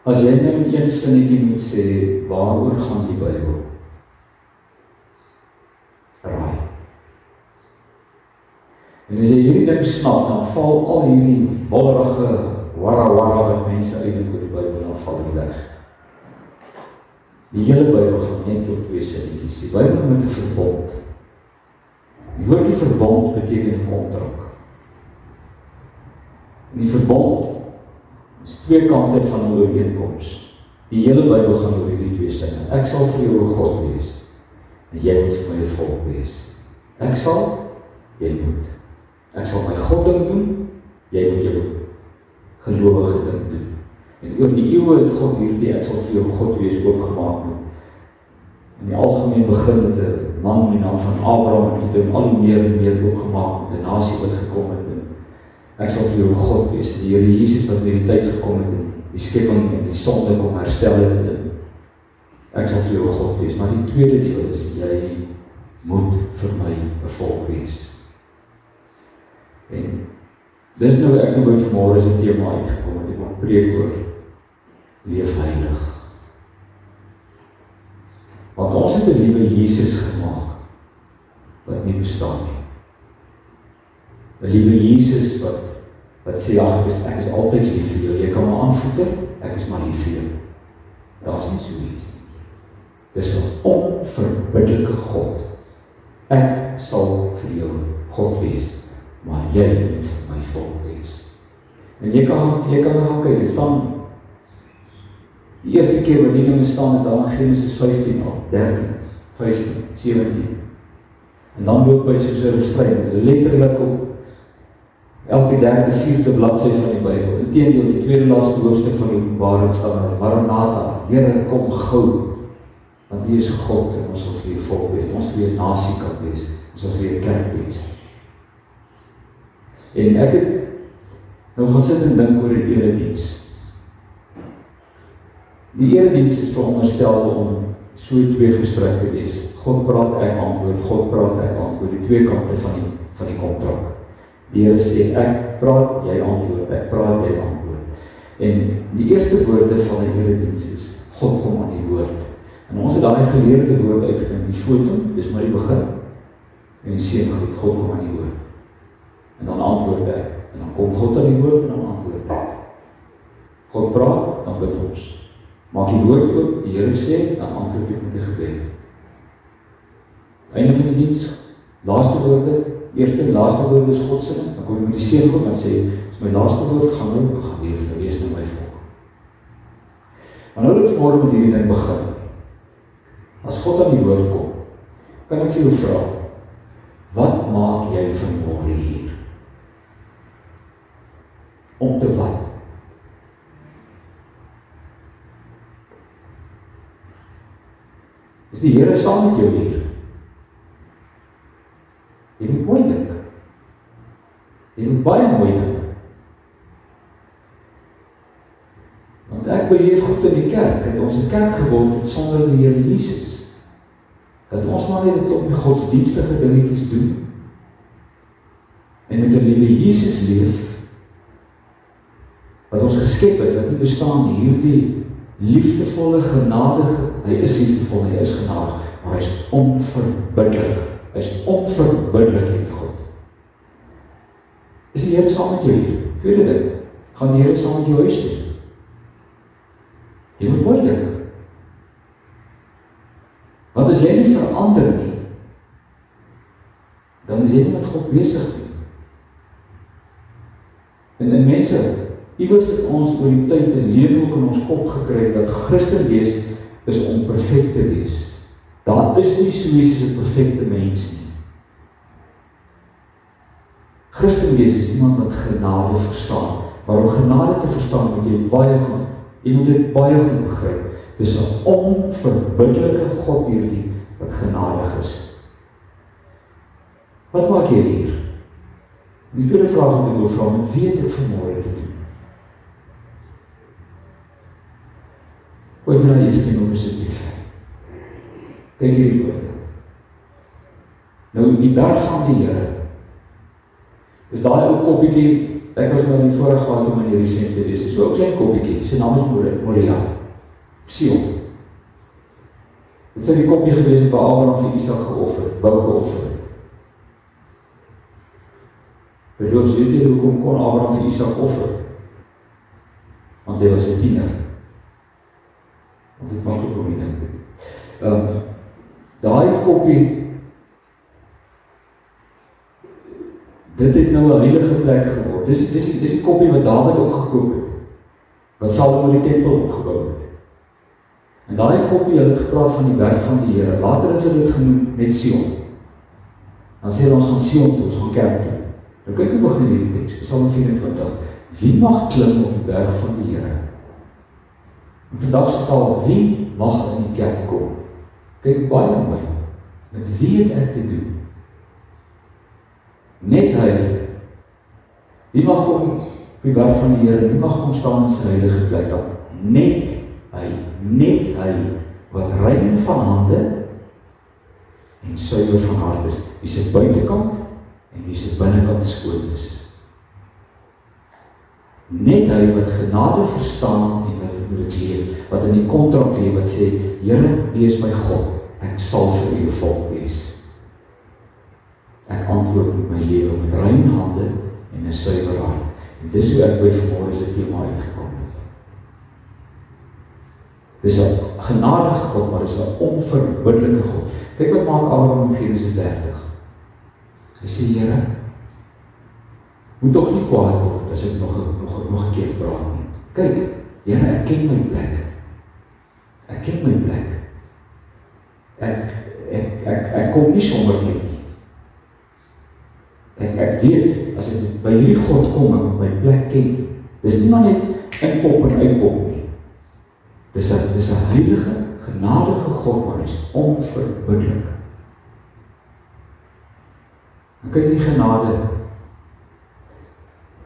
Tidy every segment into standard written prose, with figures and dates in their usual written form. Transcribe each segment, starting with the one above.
As jy nou in een sinnetjie moet sê, waaroor gaan die Bybel? Raai. En as jy hierdie ding snap, dan val al hierdie wollerige warra wat mense eintlik oor die Bybel, dan val dit weg. Die hele Bybel gaan net oor twee sinnetjies. Die Bybel met 'n verbond. Die woordjie verbond beteken kontrak. En die verbond is twee kante van 'n ooreenkoms. Die hele Bybel gaan oor hierdie twee sinne. Ek sal vir jou 'n God wees, en jy moet vir my 'n volk wees. Ek sal, jy moet. Ek sal my God ding doen, jy moet jou gelowige ding doen. En oor die eeue het God hierdie, ek sal vir jou God wees, oopgemaak doen. In die algemeen begin met 'n man met die naam van Abraham, en toe al hoe meer en meer oopgemaak met 'n nasie wat gekom het. Ek sal vir jou God wees. Die Here Jesus wat in die tyd gekom het en die skepping en die sonde kom herstel het. Ek sal vir jou God wees. Maar die tweede deel is, jy moet vir my 'n volk wees. En dis nou ek nou by vanmôre is 'n tema uitgekom wat ek wil preek oor leef heilig. Want ons het 'n liewe Jesus gemaak wat nie bestaan nie. 'n Liewe Jesus wat sê, ja, ek is altyd lief vir jou. Jy kan my aanvoeter, ek is maar lief vir jou. Daar is nie so iets nie. Dis 'n onverbiddelike God. Ek sal vir jou God wees, maar jy moet vir my volk wees. En jy kan gaan kyk, dit staan die eerste keer wat hier staan is daar in Genesis 15 al, 13, 15, 17. En dan loop hy soos 'n refrein, letterlik op elke derde, vierde bladsy van die Bybel. Inteendeel, die tweede laaste hoofstuk van die Openbaring staan, Maranatha, Here kom gou, want U is God en ons sal vir U volk wees, ons sal vir U nasie kan wees, ons sal vir U kerk wees. En ek het nou gaan sit en dink oor die erediens. Die erediens is veronderstel om so twee gesprek te wees. God praat, ek antwoord, God praat, ek antwoord, die twee kante van die kontrak. Die Here sê, ek praat, jy antwoord, ek praat, jy antwoord. En die eerste woorde van die erediens is, God kom aan die woord. En ons het daai geleerde woord uitgevind, die foto, dis maar die begin. En die seëngroet, God kom aan die woord. En dan antwoord ek. En dan kom God aan die woord en dan antwoord ek. God praat, dan bid ons. Maak die woord oop, die Here sê, dan antwoord ek met die gebed. Einde van die diens, laaste woorde, eerste en laaste woorde is God se, dan kom jy met die seëngroet en sê, as my laaste woord gaan nou, gaan leef, nou wees nou my volk. Maar nou dat vanmôre met hierdie ding begin, as God aan die woord kom, kan ek vir jou vra, wat maak jy vanmôre hier? Om te wat? Is die Here saam met jou hier? Jy moet mooi dink. Jy moet baie mooi dink. Want ek beleef goed in die kerk, dat ons 'n kerk geword het sonder die Here Jesus. Dat ons maar net op die godsdienstige dingetjies doen, en met 'n liewe Jesus leef, wat ons geskep het, wat nie bestaan nie, hierdie liefdevolle, genadige, hy is liefdevol, hy is genadig, maar hy is onverbiddelik. Hy is onverbiddelik in God. Is die Here saam met jou hier? Tweede ding, gaan die Here saam met jou huis toe? Jy moet mooi dink. Want as jy nie verander nie, dan is jy nie met God besig nie. En mense, iewers het ons oor die tyd en lewe ook in ons kop gekry, dat Christen wees is om perfek te wees. Daar is nie so iets as 'n perfekte mens nie. Christen wees is iemand wat genade verstaan. Maar om genade te verstaan, moet jy moet dit baie goed begryp. Dis 'n onverbiddelike God hierdie, wat genadig is. Wat maak jy hier? Die tweede vraag wat ek wil vra, met wie het ek vanmôre te doen? Gooi vir die eerste nommer asseblief. Kyk hierdie woorde. Nou, die berg van die Here, is daai ou koppietjie Ek was nou die voorreg gehad om in die resent te wees. Dit is so 'n klein koppietjie, sy naam is Moria, Sion. Dit sê die koppie gewees het waar Abraham vir Isak wou geoffer. Beloof, weet jy hoekom kon Abraham vir Isak offer? Want hy was 'n tiener. Ons het maklik om die ding te doen. Daai koppie, dit het nou 'n heilige plek geword. Dis die koppie wat Dawid opgekoop het, wat Salomo die tempel opgebou het. En daai koppie, hulle het gepraat van die werk van die Here. Later het hulle dit genoem net Sion. Dan sê ons gaan Sion toe, ons gaan kerk toe. Nou kyk hoe begin hierdie teks, Psalm 24. Wie mag klim op die berg van die Here? En vandag se taal, wie mag in die kerk kom? Kyk baie mooi. Met wie het ek te doen? Net hy. Wie mag kom op die berg van die Here? Wie mag kom staan in sy heilige plek dan? Net hy, wat rein van hande en suiwer van hart is, wie se buitekant en wie se binnekant skoon is. Net hy wat genade verstaan en wat moet leef, wat in die kontrak leef, wat sê, Here, U is my God, ek sal vir U volk wees. Ek antwoord met my lewe met rein hande en 'n suiwer hart. En dis hoe ek by vanmôre se tema uitgekom het. Dis 'n genadige God, maar dis 'n onverbiddelike God. Kyk wat maak Abraham in Genesis 30. Hy sê, Here, moet tog nie kwaad word as ek nog 'n keer praat nie. Kyk, Here, ek ken my plek. Ek ken my plek. Ek kom nie sommer net nie. Ek weet, as ek by hierdie God kom, ek moet my plek ken. Dis nie maar net inpop en uitpop nie. Dis 'n heilige, genadige God, maar is onverbiddelik. En kyk die genade.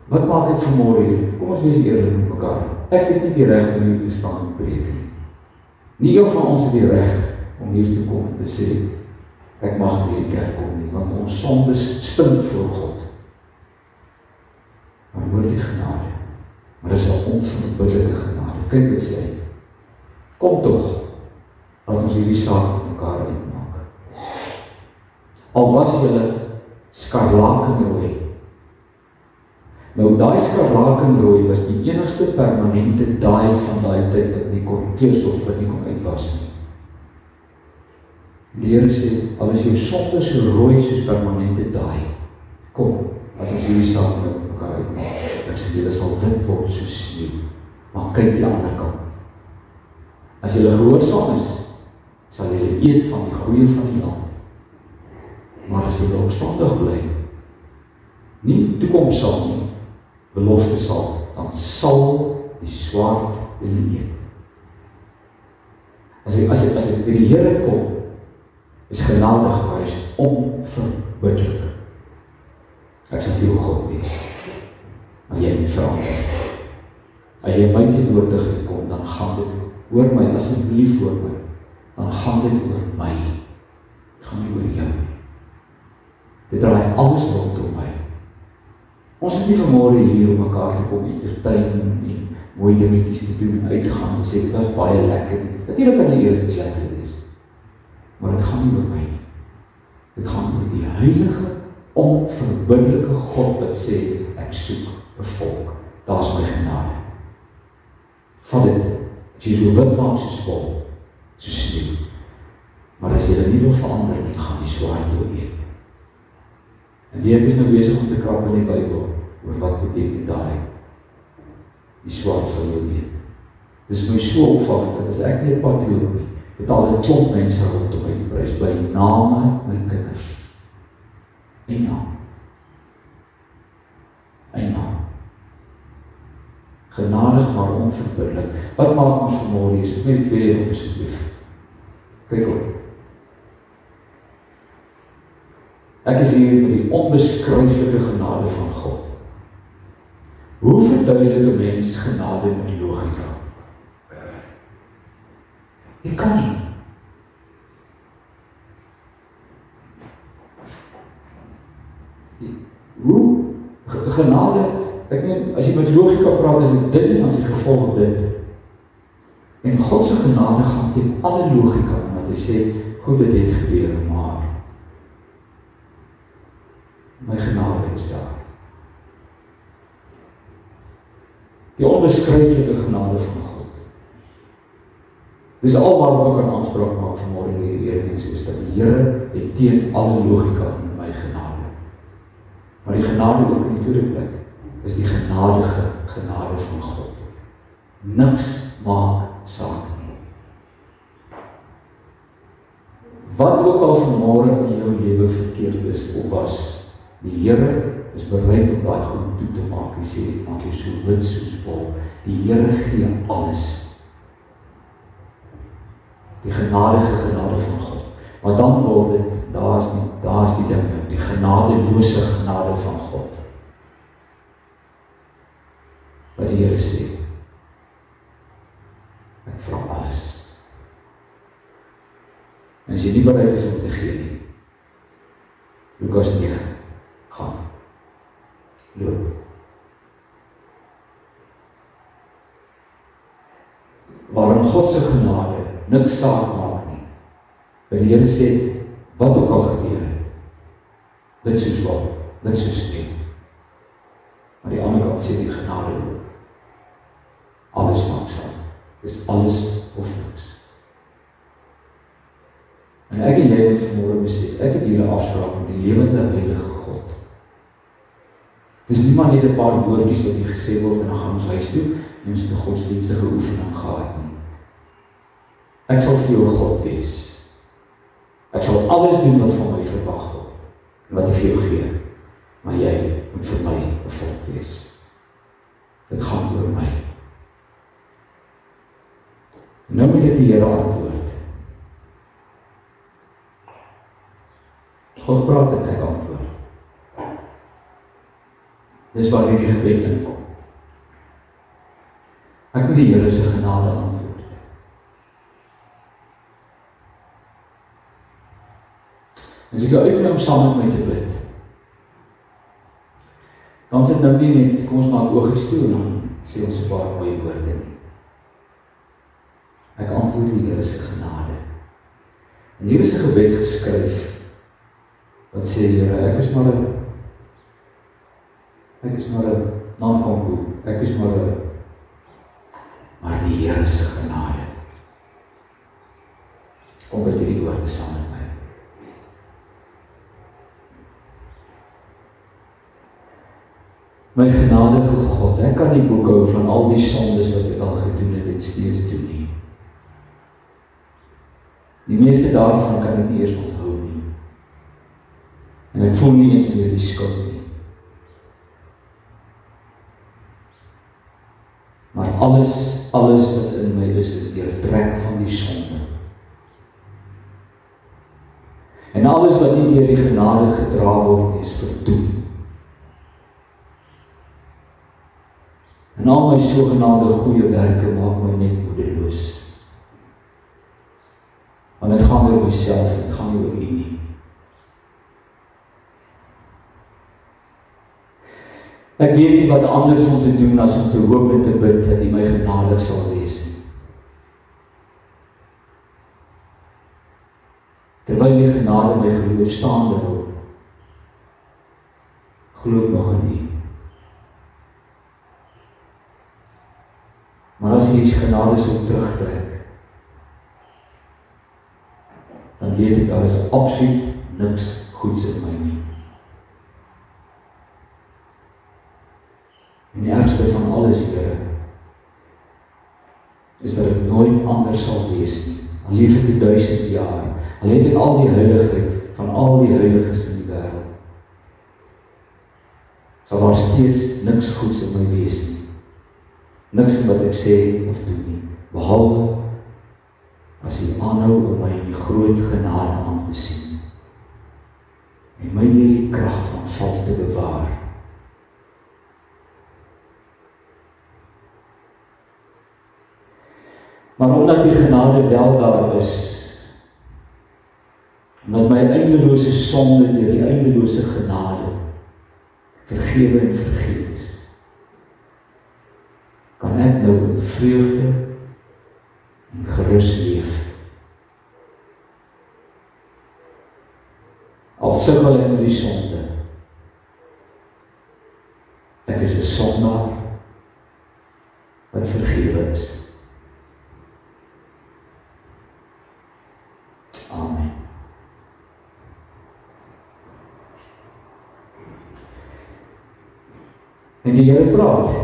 Wat maak ek vanmôre hier? Kom ons wees eerlik met mekaar. Ek het nie die reg om hier te staan en preek nie. Nie een van ons het die reg om hier te kom en te sê, ek mag nie in die kerk kom nie, want ons sondes stink voor God. Maar hoor die genade. Maar dis 'n onverbiddelike genade. Kyk wat sê hy. Kom tog, laat ons hierdie saak met mekaar uitmaak. Al was julle skarlakenrooi. Nou daai skarlakenrooi was die enigste permanente daai van daai tyd wat nie kon kleurstof wat nie kon uitwas nie. Die Here sê, al is jou sonde so rooi soos permanente daai, kom, as ons hierdie saak met mekaar uitmaak. Ek sê, julle sal wit word soos sneeu, maar kyk die ander kant. As julle gehoorsaam is, sal julle eet van die goeie van die land. Maar as julle opstandig bly, nie toekoms sal nie, belofte sal, dan sal die swaard julle eet. As ek by die Here kom, is genadig, maar is onverbiddelik. Ek sal vir jou God wees, maar jy moet verander. As jy my teenwoordigheid kom, dan gaan dit oor my, asseblief oor my, dan gaan dit oor my. Dit gaan nie oor jou. Dit draai alles rondom my. Ons is nie vanmôre hier om mekaar te kom entertain en mooi dingetjies te doen en uit te gaan en sê, dit was baie lekker. Natuurlijk kan nie eerlijk lekker wees. Maar dit gaan nie oor my nie. Dit gaan oor die heilige, onverbiddelike God wat sê, ek soek 'n volk. Daar is my genade. Vat dit, as jy so wit maak soos wol, so sneeu. Maar as jy dit nie wil verander nie, gaan die swaard jou eet. En wie ek is nou besig om te krap in die Bybel, oor wat beteken daai. Die swaard sal jou eet. Dis my so opvallend, dat as ek nie 'n pad loop nie, het al 'n klomp mense rondom my prys, bly name my kinders. Een naam. Een naam. Genadig maar onverbiddelik. Wat maak ons vanmôre hier? Is net weer op asseblief. Kyk op. Ek is hier met die onbeskryflike genade van God. Hoe verduidelik 'n mens genade met logika? Jy kan nie. Hoe genade Ek meen, as jy met logika praat, is dit dit en as die gevolg dit. En God se genade gaan teen alle logika, omdat hy sê, goed, dit het gebeur, maar my genade is daar. Die onbeskryflike genade van God. Dis al waar ek aan aanspraak maak vanmôre in hierdie erediens, is dat die Here het teen alle logika in my genade. Maar die genade ook in die tweede plek, is die genadige genade van God. Niks maak saak nie. Wat ook al vanmôre in jou lewe verkeerd is of was, die Here is bereid om daai goed toe te maak. Hy sê, maak jy so wit soos wol. Die Here gee alles. Die genadige genade van God. Maar dan word dit, daar is die ding, die genadeloose genade van God. Wat die Here sê, ek vra alles. En as jy nie bereid is om te gee nie, Lukas 9, gaan, loop. Waarom God se genade niks saak maak nie. By die Here sê, wat ook al gebeur het, dit soos wat, dit soos nie. Maar die ander kant sê die genade loop. Alles maak saak. Dis alles of niks. En ek en jy moet vanmôre besef, ek het hierdie afspraak met die lewende heilige God. Dis nie maar net 'n paar woordjies wat hier gesê word en dan gaan ons huis toe en ons het 'n godsdienstige oefening gehad nie. Ek sal vir jou 'n God wees. Ek sal alles doen wat van my verwag word en wat ek vir jou gee. Maar jy moet vir my 'n volk wees. Dit gaan oor my. En nou moet ek die Here antwoord. God praat en ek antwoord. Dis waar hierdie gebed inkom. Ek moet die Here se genade antwoord. As ek uitneem om saam met my te bid, dan sit nou nie net, kom ons maak oogies toe en dan sê ons 'n paar mooi woorde nie. Ek antwoord die Here se genade. En hier is 'n gebed geskryf wat sê, Here, ek is maar 'n non-konko, ek is maar die Here se genade. Kom by hierdie woorde saam met my. My genadige God, ek kan nie boekhou van al die sondes wat ek al gedoen het en steeds doen nie. Die meeste daarvan kan ek nie eers onthou nie. En ek voel nie eens meer die skuld nie. Maar alles wat in my is deurtrek van die sonde. En alles wat nie deur die genade gedra word nie, is verdoem. En al my sogenaamde goeie werke maak my net moedeloos. Want dit gaan oor myself, dit gaan nie oor U nie. Ek weet nie wat anders om te doen as om te hoop en te bid dat U my genadig sal wees nie. Terwyl die genade my geloof staande hou, glo ek nog in U. Maar as jy genade sal terugtrek, dan weet ek, daar is absoluut niks goeds in my nie. En die ergste van alles, Here, is dat ek nooit anders sal wees nie. Al leef ek 1000 jaar, al het ek al die heiligheid van al die heiliges in die wêreld, sal daar steeds niks goeds in my wees nie. Niks wat ek sê of doen nie, behalwe as U aanhou om my in die groot genade aan te sien en my deur die krag van val te bewaar. Maar omdat die genade wel daar is, omdat my eindelose sonde deur die eindelose genade vergewe en vergeet is, kan ek nou in vreugde en gerus leef. Al sukkel ek met die sonde. Ek is 'n sondaar wat vergewe is. Amen. En die Here praat.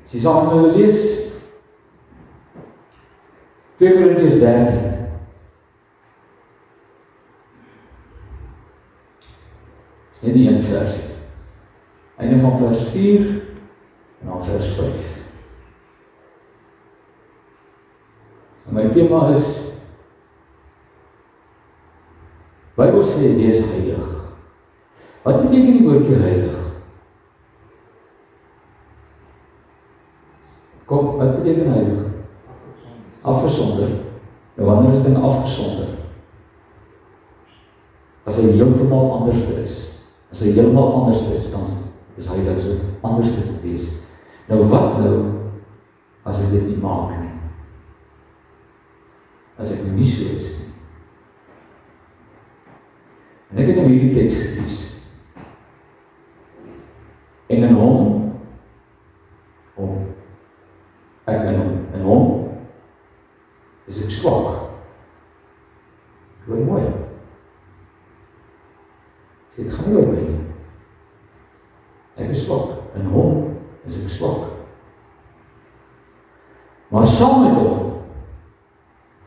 As jy saam met my lees, 2 Korintiërs 13. Dis net die een versie. Einde van vers 4 en dan vers 5. En my tema is, Bybel sê, wees heilig. Wat beteken die woordjie heilig? Kom, wat beteken heilig? Afgesonder. Nou wanneer is dit afgesonder? As hy heeltemal anders is. As hy heeltemal anders is, dan is heilig, is dit anders te wees. Nou wat nou, as hy dit nie maak nie? As ek nie so is nie. En ek het in hierdie teks gekies. En in hom, ek in hom, is ek swak. Hoor mooi. Sê, dit gaan nie oor my nie. Ek is swak. In hom is ek swak. Maar saam met hom,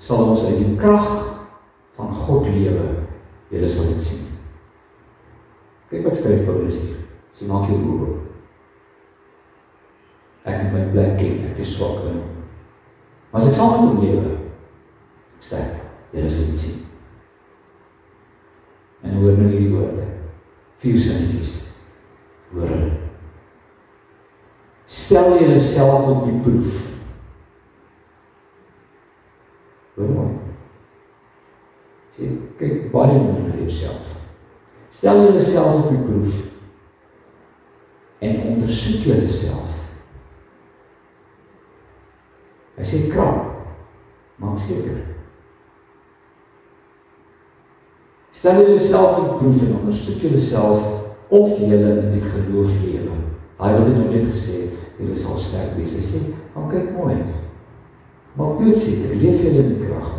sal ons uit die krag van God lewe. Julle sal dit sien. Kyk wat skryf Paulus hier. Sy maak jou oor. Ek moet my plek ken, ek is swak in hom. Maar as ek saam met hom lewe, ek sterk, julle sal dit sien. En hoor nou hierdie woorde. 4 sinnetjies. Hoor hulle. Stel julle self op die proef. Hoor mooi. Sê, kyk, baie mooi na jouself. Stel julle self op die proef en ondersoek julle self. Hy sê krap, maak seker. Stel julle self op die proef en ondersoek julle self of julle in die geloof lewe. Hy het dit nog net gesê, julle sal sterk wees. Hy sê, maar kyk mooi, maak doodseker, leef julle in die krag.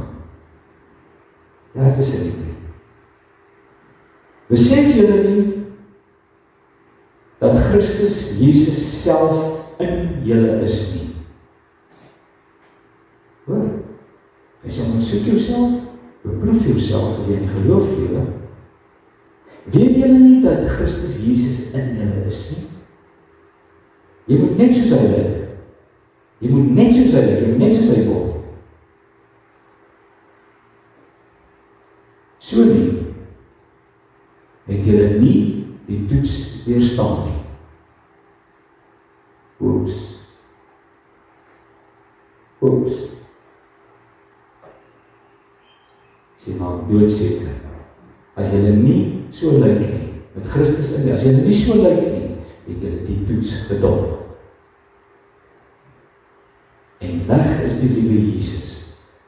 Ja, ek is in die. Besef julle nie dat Christus Jesus self in julle is nie. Hoor, hy sê, ondersoek jouself, beproef jouself of jy in die geloof lewe. Weet julle nie dat Christus Jesus in julle is nie? Jy moet net soos hy lyk. Jy moet net soos hy lyk, jy moet net soos hy word. So nie, het julle nie die toets weerstaan nie. Oeps. Sê maar doodseker. As julle nie so lyk nie, met Christus in, as julle nie so lyk nie, het julle die toets gedop. En weg is die liewe Jesus,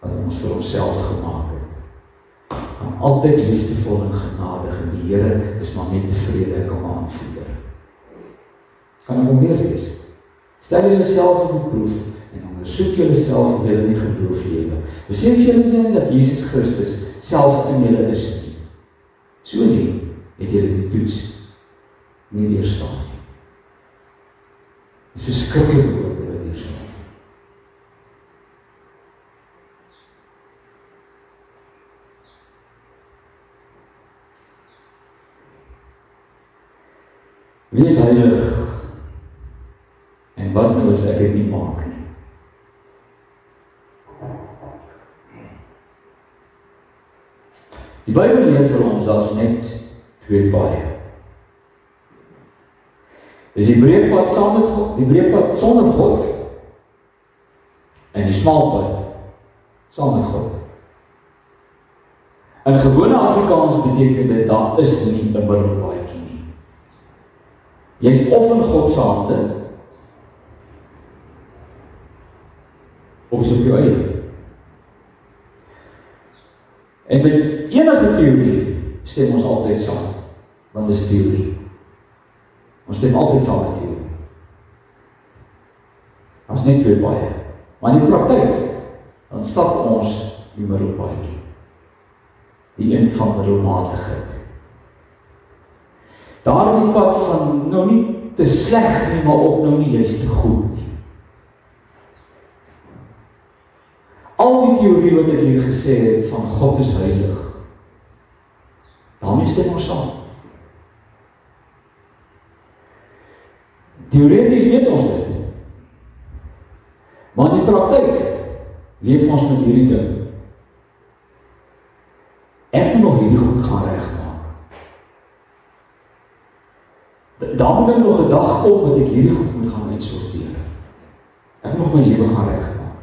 wat ons vir onsself gemaak het. Gaan altyd liefdevol en genadig, en die Here is maar net tevrede, ek kan maar aanvoer. Kan ek hom weer lees? Stel julle self op die proef, en ondersoek julle self of julle nie geloof lewe. Besef julle nie dat Jesus Christus self in julle is nie. So nie, het julle die toets nie weerstaan nie. Dit is verskriklik woorde wat hier staan. Wees heilig, en wat nou as ek dit nie maak nie? Die Bybel leer vir ons as net 2 paaie. Dis die breë pad saam met God, die breë pad sonder God, en die smal pad saam met God. In gewone Afrikaans beteken dit, daar is nie 'n middelpaadjie nie. Jy is of in God se hande, of is op jou eie. En met enige teorie stem ons altyd saam, want dit is teorie. Ons stem altyd saam met teorie. Ons net twee baie. Maar in die praktyk, dan stap ons die middelpaadjie. Die een van middelmatigheid. Daar in die pad van nou nie te sleg nie, maar ook nou nie juist te goed nie. Al die teorie wat ek hier gesê het van God is heilig, daarmee stem ons saam. Teoreties weet ons dit. Maar in die praktyk leef ons met hierdie ding. Ek moet nog hierdie goed gaan regmaak. Daar moet nog 'n dag kom dat ek hierdie goed moet gaan uitsorteer. Ek moet nog my lewe gaan regmaak.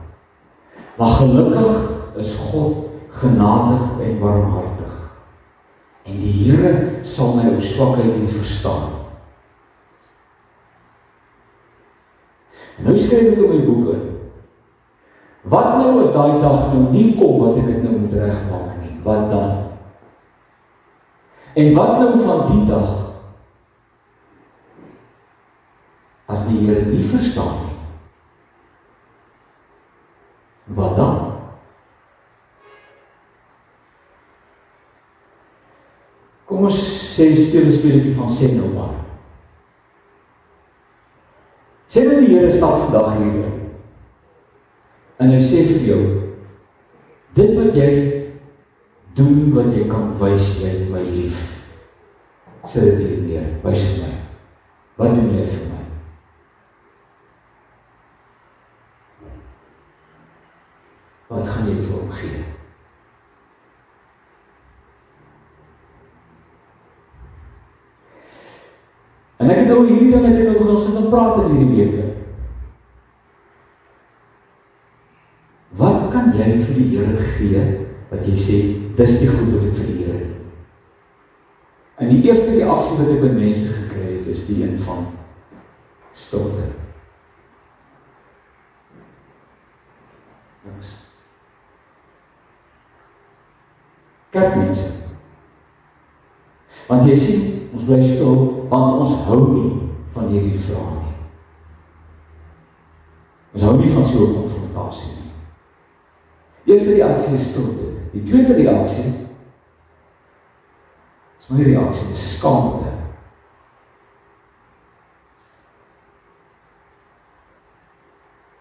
Maar gelukkig is God genadig en barmhartig. En die Here sal my ou swakheid nie verstaan. En nou skryf ek in my boek in. Wat nou as daai dag nou nie kom wat ek dit nou moet regmaak nie? Wat dan? En wat nou van die dag as die Here nie verstaan nie? Wat dan? Kom ons speel 'n speletjie van sê nou maar. Sê nou die Here stap vandag hier en hy sê vir jou, dit wat jy doen, wat jy kan wys, jy het my lief. Sit dit hier neer, wys vir my. Wat doen jy vir my? Wat gaan jy vir hom gee? En ek het nou hierdie ding met ek nou sit en praat in hierdie week. Wat kan jy vir die Here gee, wat jy sê, dis die goed wat ek vir die Here het? En die eerste reaksie wat ek by mense gekry het, is die een van stilte. Niks. Kyk mense, want jy sien, ons bly stil, want ons hou nie van hierdie vraag nie. Ons hou nie van so 'n konfrontasie nie. Eerste reaksie is stilte. Die tweede reaksie is my reaksie, is skaamte.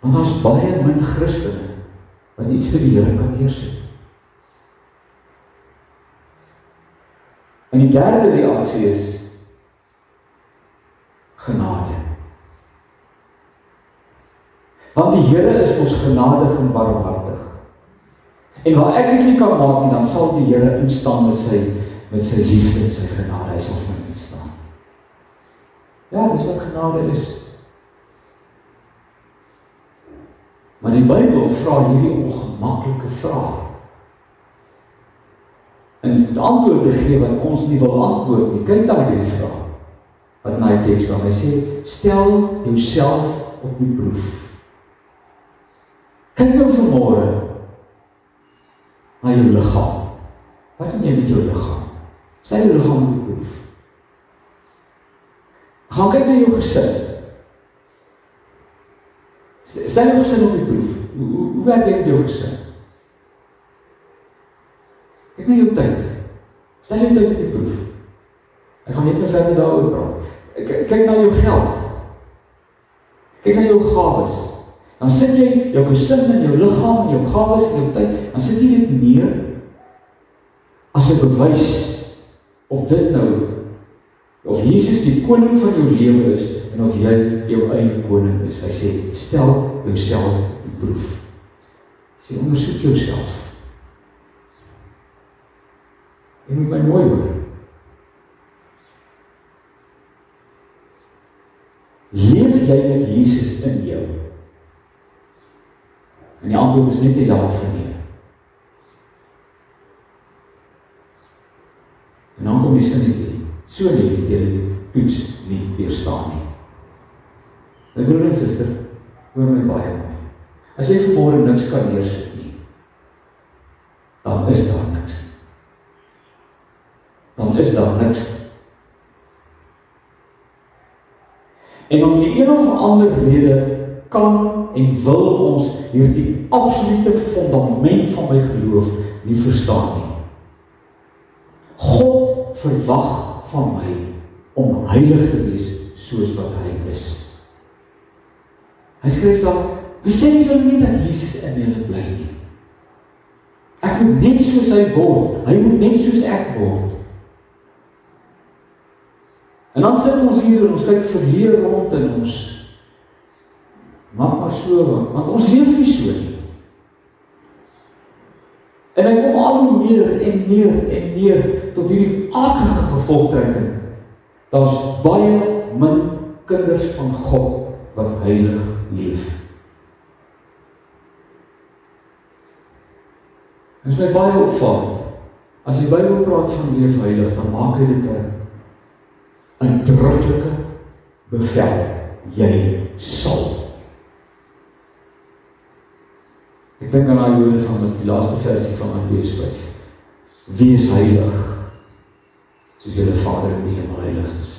Want daar's baie min Christene wat iets vir die Here kan neersit. En die derde reaksie is genade. Want die Here is ons genadig en barmhartig. En waar ek dit nie kan maak nie, dan sal die Here instaan met sy liefde en sy genade. Hy sal vir my instaan. Ja, dis wat genade is. Maar die Bybel vra hierdie ongemaklike vraag. En die antwoorde gee wat ons nie wil antwoord nie. Kyk daar die vraag. Wat in die teks staan. Hy sê, stel jouself op die proef. Kyk nou vanmôre na jou liggaam. Wat doen jy met jou liggaam? Stel jou liggaam op die proef. Gaan kyk na jou gesin. Stel jou gesin op die proef. Hoe werk jy met jou gesin? Kyk na jou tyd. Stel jou tyd op die proef. Ek gaan net nou verder daaroor praat. Kyk na jou geld. Kyk na jou gawes. Dan sit jy jou gesin en jou liggaam en jou gawes en jou tyd, dan sit jy dit neer as 'n bewys of dit nou, of Jesus die koning van jou lewe is en of jy jou eie koning is. Hy sê, stel jouself op die proef. Sê, ondersoek jouself. Jy moet my mooi hoor. Leef jy met Jesus in jou? En die antwoord is net daar vir nie. En dan kom die sinnetjie. So nie dat jy die toets nie weerstaan nie. My broer en suster, hoor my baie mooi. As jy vanmôre niks kan neersit nie, dan is daar niks. Dan is daar niks. En om die een of ander rede kan en wil ons hierdie absolute fundament van my geloof nie verstaan nie. God verwag van my om heilig te wees soos wat hy is. Hy skryf daar, besef julle nie dat Jesus in julle bly nie. Ek moet net soos hy word, hy moet net soos ek word. En dan sit ons hier en ons kyk verleer rond in ons, maak maar so, want ons leef nie so nie. En hy kom al hoe meer en meer tot hierdie aardige gevolgtrekking. Daar's baie min kinders van God wat heilig leef. En dit is my baie opvallend. As die Bybel praat van leef heilig, dan maak hy dit 'n uitdruklike bevel. Jy sal. Ek dink aan die woorde van die laaste versie van Matteus 5. Wees heilig, soos julle Vader in die hemel heilig is.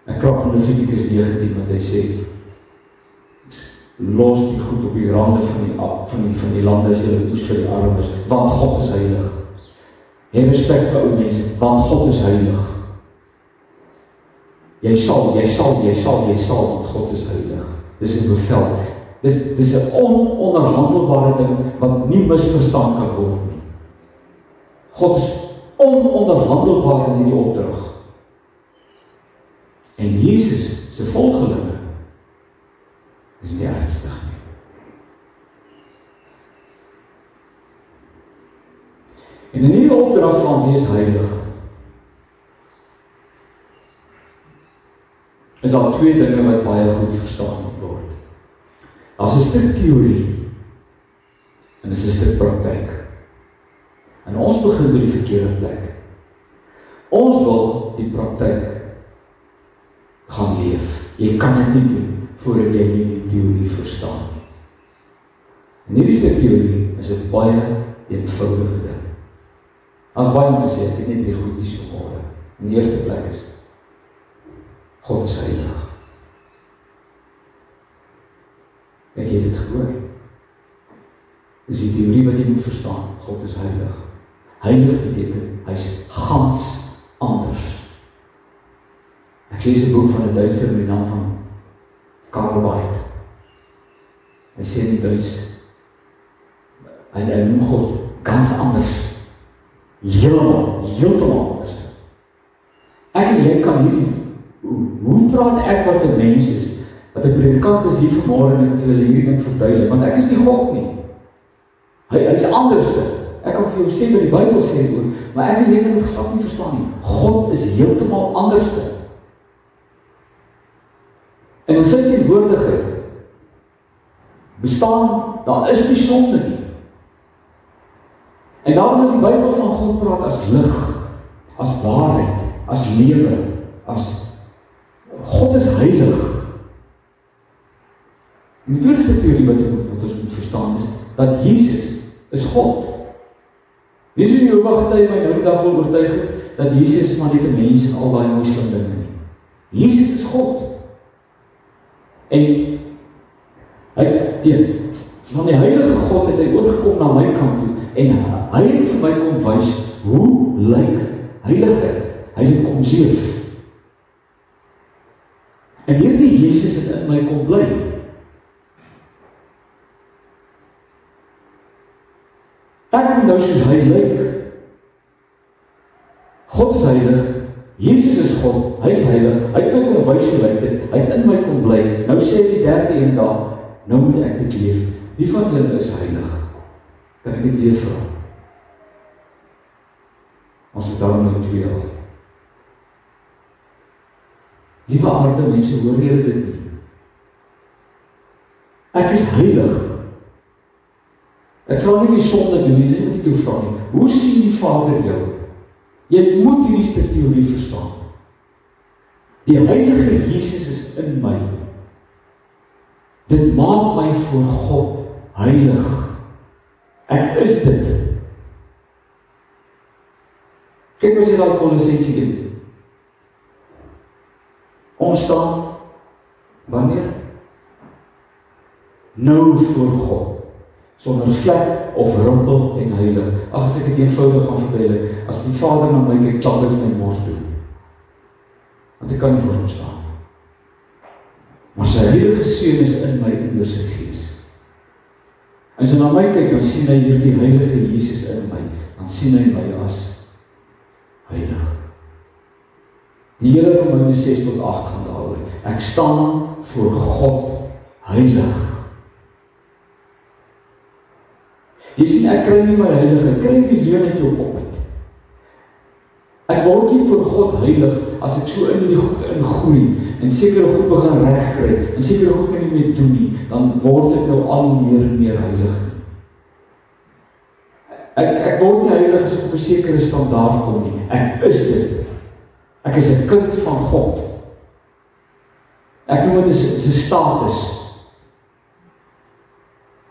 Ek krap van Levitikus 19, want hy sê, los die goed op die rande van die lande as julle oes vir die armes, want God is heilig. Hê respek vir ou mense, want God is heilig. Jy sal, want God is heilig. Dis 'n bevel. Dis 'n ononderhandelbare ding wat nie misverstaan kan word nie. God is ononderhandelbaar in hierdie opdrag. En Jesus se volgelinge is nie ernstig nie. En in hierdie opdrag van wees heilig, is daar twee dinge wat baie goed verstaan moet word. Daar's 'n stuk teorie en dis 'n stuk praktyk. En ons begin by die verkeerde plek. Ons wil die praktyk gaan leef. Jy kan dit nie doen voordat jy nie die teorie verstaan nie. En hierdie stuk teorie is 'n baie eenvoudige ding. As baie om te sê, ek het net die goed iets gehoor. In die eerste plek is God is heilig. Het jy dit gehoor? Dis die teorie wat jy moet verstaan. God is heilig. Heilig beteken, hy is gans anders. Ek lees 'n boek van 'n Duitser met die naam van Karl Barth. Hy sê in Duits, hy noem God gans anders. Heeltemal anders. Ek en jy kan hierdie, hoe praat ek wat 'n mens is, wat 'n predikant is hier vanmôre en ek wil hierdie ding verduidelik, want ek is nie God nie. Hy is anderste. Ek kan vir jou sê wat die Bybel sê oor, maar ek en jy kan dit glad nie verstaan nie. God is heeltemal anderste. En in sy teenwoordigheid bestaan, daar is nie sonde nie. En daarom moet die Bybel van God praat as lig, as waarheid, as lewe, as God is heilig. En die tweede teorie wat ons moet verstaan is, dat Jesus is God. Wie is die Jehovah getuie my nou die dag wil oortuig, dat Jesus maar net 'n mens en al daai moslim dinge nie. Jesus is God. En hy van die heilige God het hy oorgekom na my kant toe, en hy het vir my kom wys, hoe lyk heiligheid? Hy het kom leef. En hierdie Jesus het in my kom bly. Ek moet nou soos hy lyk. God is heilig, Jesus is God, hy is heilig, hy het my kom wys hoe lyk dit, hy het in my kom bly. Nou sê die derde een daar, nou moet ek dit leef. Wie van julle is heilig? Kan ek dit weer vra? Ons het daarom nou twee al. Liewe aarde mense, hoor julle dit nie? Ek is heilig. Ek vra nie wie sonde doen nie, dis nie wat ek jou vra nie. Hoe sien die Vader jou? Jy moet hierdie stuk teorie verstaan. Die heilige Jesus is in my. Dit maak my voor God heilig. Ek is dit. Kyk wat sê daai Kolossense 1. Ons staan, wanneer? Nou voor God, sonder vlek of rimpel en heilig. As ek dit eenvoudig gaan verduidelik, as die Vader na my kyk, klap hy vir my mors doen. Want ek kan nie voor hom staan. Maar sy heilige seun is in my deur sy gees. As hy na my kyk, dan sien hy hierdie heilige Jesus in my, dan sien hy my as heilig. Die hele Romeine 6 tot 8 gaan daaroor. Ek staan voor God heilig. Jy sien, ek kry nie my heilige, ek kry die leuen uit jou op uit. Ek word nie voor God heilig as ek so in die goed ingroei en sekere goed begin regkry en sekere goed nie meer doen nie, dan word ek nou al meer en meer heilig. Ek word nie heilig as ek op 'n sekere standaard kom nie. Ek is dit. Ek is 'n kind van God. Ek noem dit 'n status.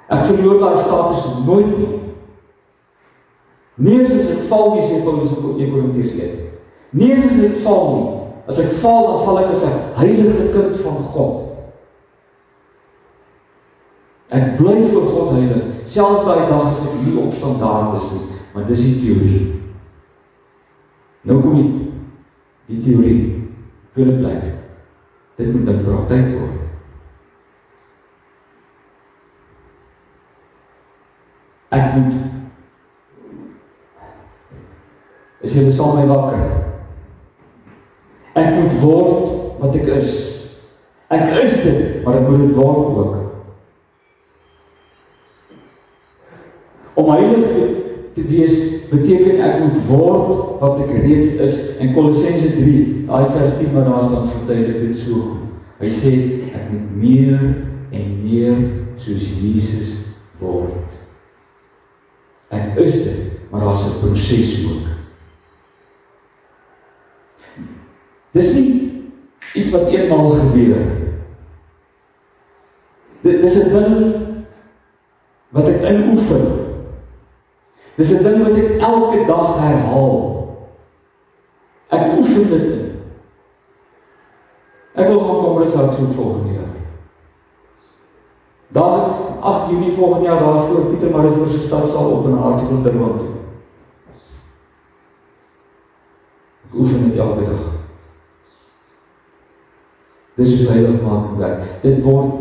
Ek verloor daai status nooit nie. Nie as ek val nie, sê Paulus in 1 Korintiërs 1. Nie as ek val nie. As ek val, dan val ek as 'n heilige kind van God. Ek bly voor God heilig, selfs daai dag as ek nie op standaard is nie, maar dis die teorie. Nou kom die teorie, wil ek bly. Dit moet in praktyk word. Ek moet, is julle saam my wakker? Ek moet word wat ek is. Ek is dit, maar ek moet dit word ook. Om heilig te wees, beteken ek moet word wat ek reeds is. En Kolossense 3, daai vers 10 wat daar staan, verduidelik dit so goed. Hy sê, ek moet meer en meer soos Jesus word. Ek is dit, maar daar is 'n proses ook. Dis nie iets wat eenmaal gebeur. Dit is 'n ding wat ek inoefen. Dis 'n ding wat ek elke dag herhaal. Ek oefen dit. Ek wil gaan kom resultaat so volgende jaar. Daar 8 Junie volgende jaar daarvoor Pietermaritzburg se stadsaal op in Hartbeespoort Durban toe. Ek oefen dit elke dag. Dis hoe heiligmaking werk. Dit word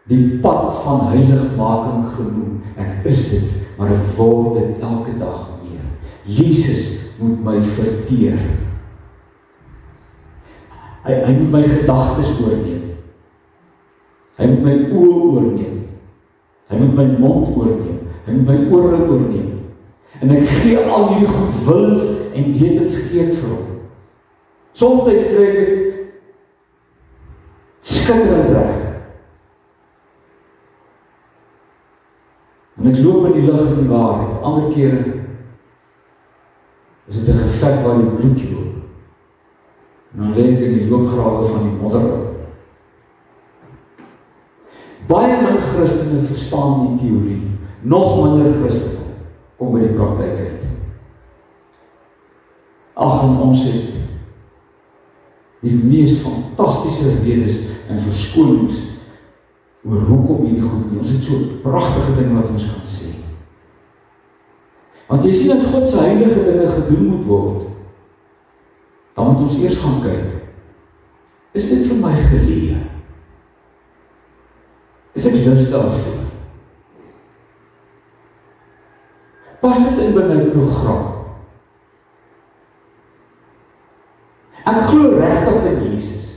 die pad van heiligmaking genoem. Ek is dit, maar ek word dit elke dag meer. Jesus moet my verteer. Hy moet my gedagtes oorneem. Hy moet my oë oorneem. Hy moet my mond oorneem. Hy moet my ore oorneem. En ek gee al hierdie goed willens en wetensgeen vir hom. Soms kry ek skitterend reg. En ek loop in die lig en die waarheid. Ander kere is dit 'n geveg waar die bloed loop. En dan lê ek in die loopgrawe van die modder. Baie min Christene verstaan die teorie. Nog minder Christene kom by die praktyk uit. Ag, en ons het die mees fantastiese redes en verskonings oor hoekom hierdie goed nie. Ons het so pragtige dinge wat ons kan sê. Want jy sien, as God se heilige dinge gedoen moet word, dan moet ons eers gaan kyk. Is dit vir my geleë? Is ek lus daarvoor? Pas dit in by my program? Ek glo regtig in Jesus.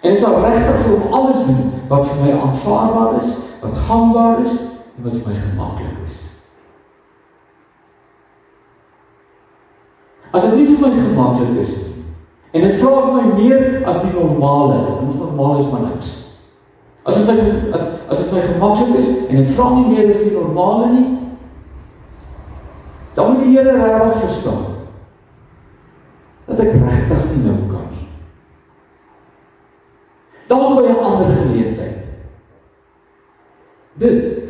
En sal regtig vir hom alles doen wat vir my aanvaarbaar is, wat gangbaar is en wat vir my gemaklik is. As dit nie vir my gemaklik is nie, en dit vra vir my meer as die normale, en ons normale is maar niks. As dit my gemaklik is, en dit vra nie meer as die normale nie, dan moet die Here regtig verstaan, dat ek regtig nie nou kan nie. Dalk by 'n ander geleentheid. Dit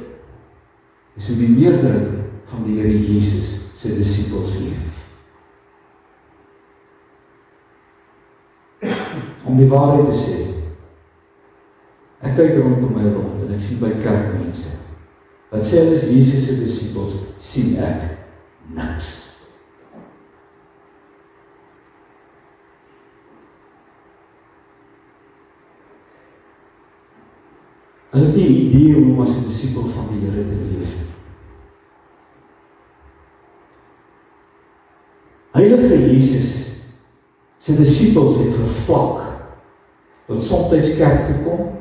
is hoe die meerderheid van die Here Jesus se disippels leef. Om die waarheid te sê, ek kyk rondom my rond en ek sien by kerkmense, wat sê hulle is Jesus se disippels, sien ek niks. Hulle het nie 'n idee hoe om as 'n disipel van die Here te leef nie. Heilige Jesus se disippels het vervlak tot soms kerk toe kom,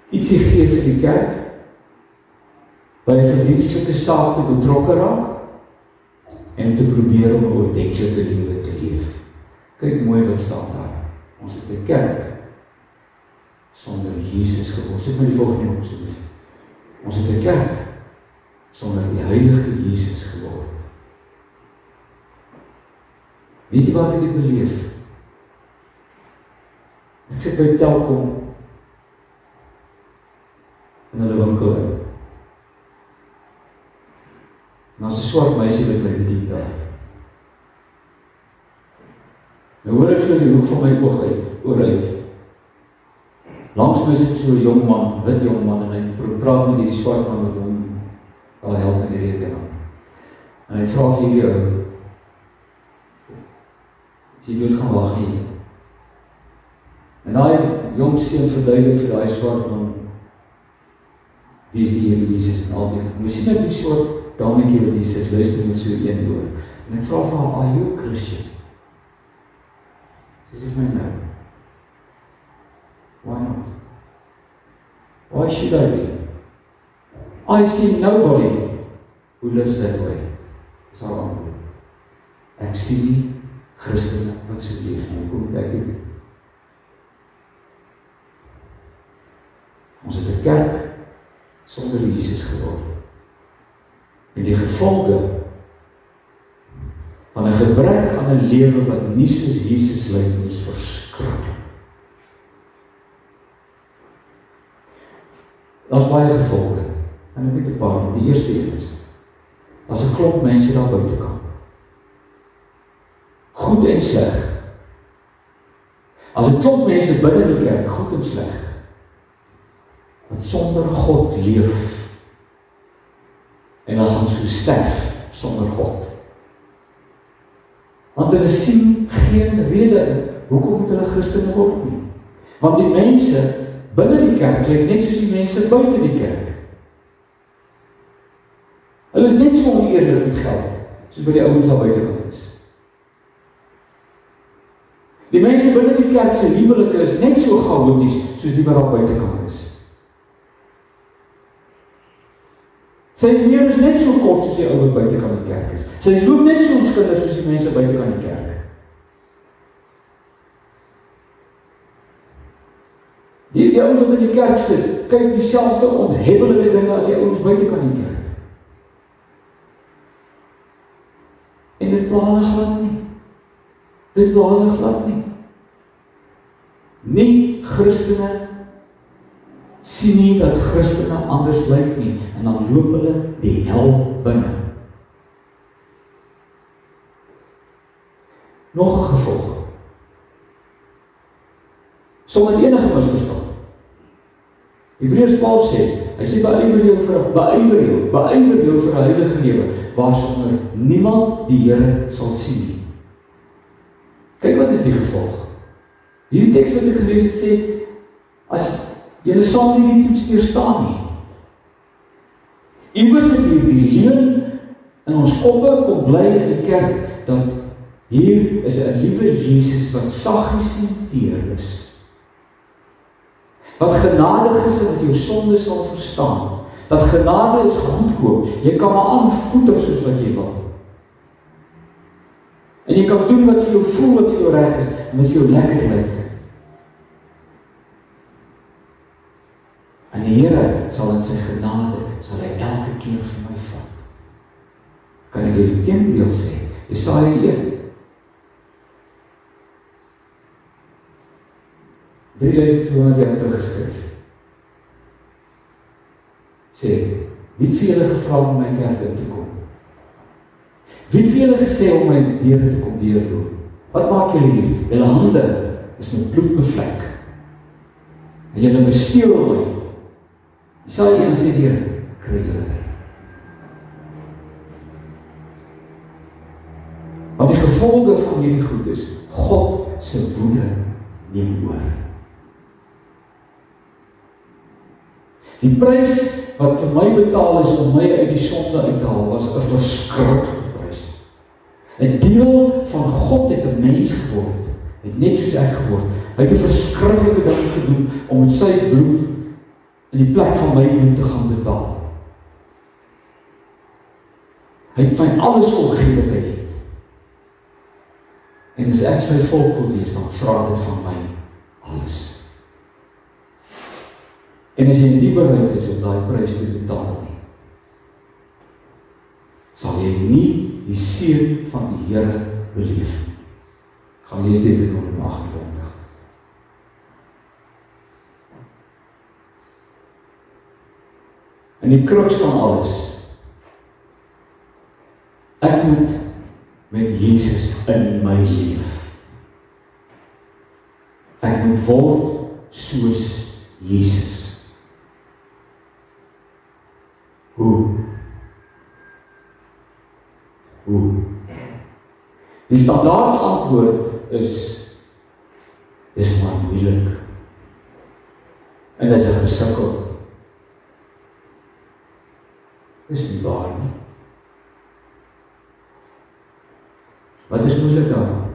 ietsie gee vir die kerk, by 'n verdienstelike saak te betrokke raak en te probeer om 'n ordentlike lewe te leef. Kyk mooi wat staan daar. Ons het 'n kerk sonder Jesus geword. Sit met die volgende op asseblief. Ons het 'n kerk sonder die heilige Jesus geword. Weet jy wat ek dit beleef? Ek sit by Telkom in hulle winkel in. En as 'n swart meisie wat my bedien daar. Nou hoor ek so in die hoek van my oog uit. Langs my sit so 'n jong man, wit jong man, en hy praat met die swart man met hom, al help met die rekening. En hy vra vir jou, jy dood gaan wag hier. En daai jong seun verduidelik vir daai swart man, wie is die Here Jesus en al die. Nou sien ek die swart dametjie wat hier sit, luister met so een oor. En ek vra vir haar, are you a Christian? Sy sê vir my, no. Why not? Why should I be? I see nobody who lives that way. Dis haar antwoord. Ek sien nie Christene wat so leef nie. Hoe moet ek dit? Ons het 'n kerk sonder Jesus geword. En die gevolge van 'n gebrek aan 'n lewe wat nie soos Jesus lyk nie, is verskriklik. Daar's baie gevolge. En ek weet 'n paar. Die eerste een is, daar's 'n klomp mense daar buitekant. Goed en sleg. As 'n klomp mense binne die kerk, goed en sleg, wat sonder God leef, en dan gaan so sterf sonder God. Want hulle sien geen rede hoekom moet hulle Christene word nie. Want die mense binne die kerk lyk net soos die mense buite die kerk. Hulle is net so oneerlik met geld, soos by die ouens daar buite is. Die mense binne die kerk se huwelike is net so chaoties soos die wat daar buitekant is. Sy lewe is net so kort soos die ou wat buitekant die kerk is. Sy loop net so onskuldig soos die mense buitekant die kerk. Die ouens wat in die kerk sit, kyk dieselfde onhebbelike dinge as die ouens buitekant die kerk. En dit pla hulle glad nie. Dit pla hulle glad nie. Nie Christene sien nie dat Christene anders lyk nie, en dan loop hulle die hel binne. Nog 'n gevolg. Sonder enige misverstand. Hebreërs 12 sê, hy sê beywer jou vir 'n heilige lewe, waarsonder niemand die Here sal sien nie. Kyk wat is die gevolg. Hierdie teks wat ek gelees het sê, as julle sal nie die toets deurstaan nie. Iewers het hierdie leuen in ons koppe kom bly in die kerk, dat hier is 'n liewe Jesus wat saggies en teer is. Wat genadig is en wat jou sonde sal verstaan. Dat genade is goedkoop. Jy kan maar aanvoeter soos wat jy wil. En jy kan doen wat vir jou voel, wat vir jou reg is, en wat vir jou lekker lyk. En die Here sal in sy genade, sal hy elke keer vir my vat. Kan ek die teendeel sê? Jesaja 1. 3200 jaar terug geskryf. Sê, wie het vir julle gevra om my kerk in te kom? Wie het vir julle gesê om my deure te kom deurloop? Wat maak julle hier? Julle hande is met bloed bevlek. En julle besteel my. Jesaja 1 sê weer, kry julle my. Want die gevolge van hierdie goed is, God se woede neem oor. Die prys wat vir my betaal is om my uit die sonde uit te haal, was 'n verskriklike prys. 'n Deel van God het 'n mens geword, het net soos ek geword. Hy het 'n verskriklike ding gedoen om met sy bloed in die plek van my bloed te gaan betaal. Hy het my alles opgegee wat hy het. En as ek sy volk wil wees, dan vra dit van my alles. En as jy nie bereid is om daai prys te betaal nie, sal jy nie die seën van die Here beleef nie. Gaan lees dit in 28. En die kruks van alles, ek moet met Jesus in my leef. Ek moet word soos Jesus. Hoe? Die standaard antwoord is, dis maar moeilik. En dis 'n gesukkel. Dis nie waar nie. Wat is moeilik dan?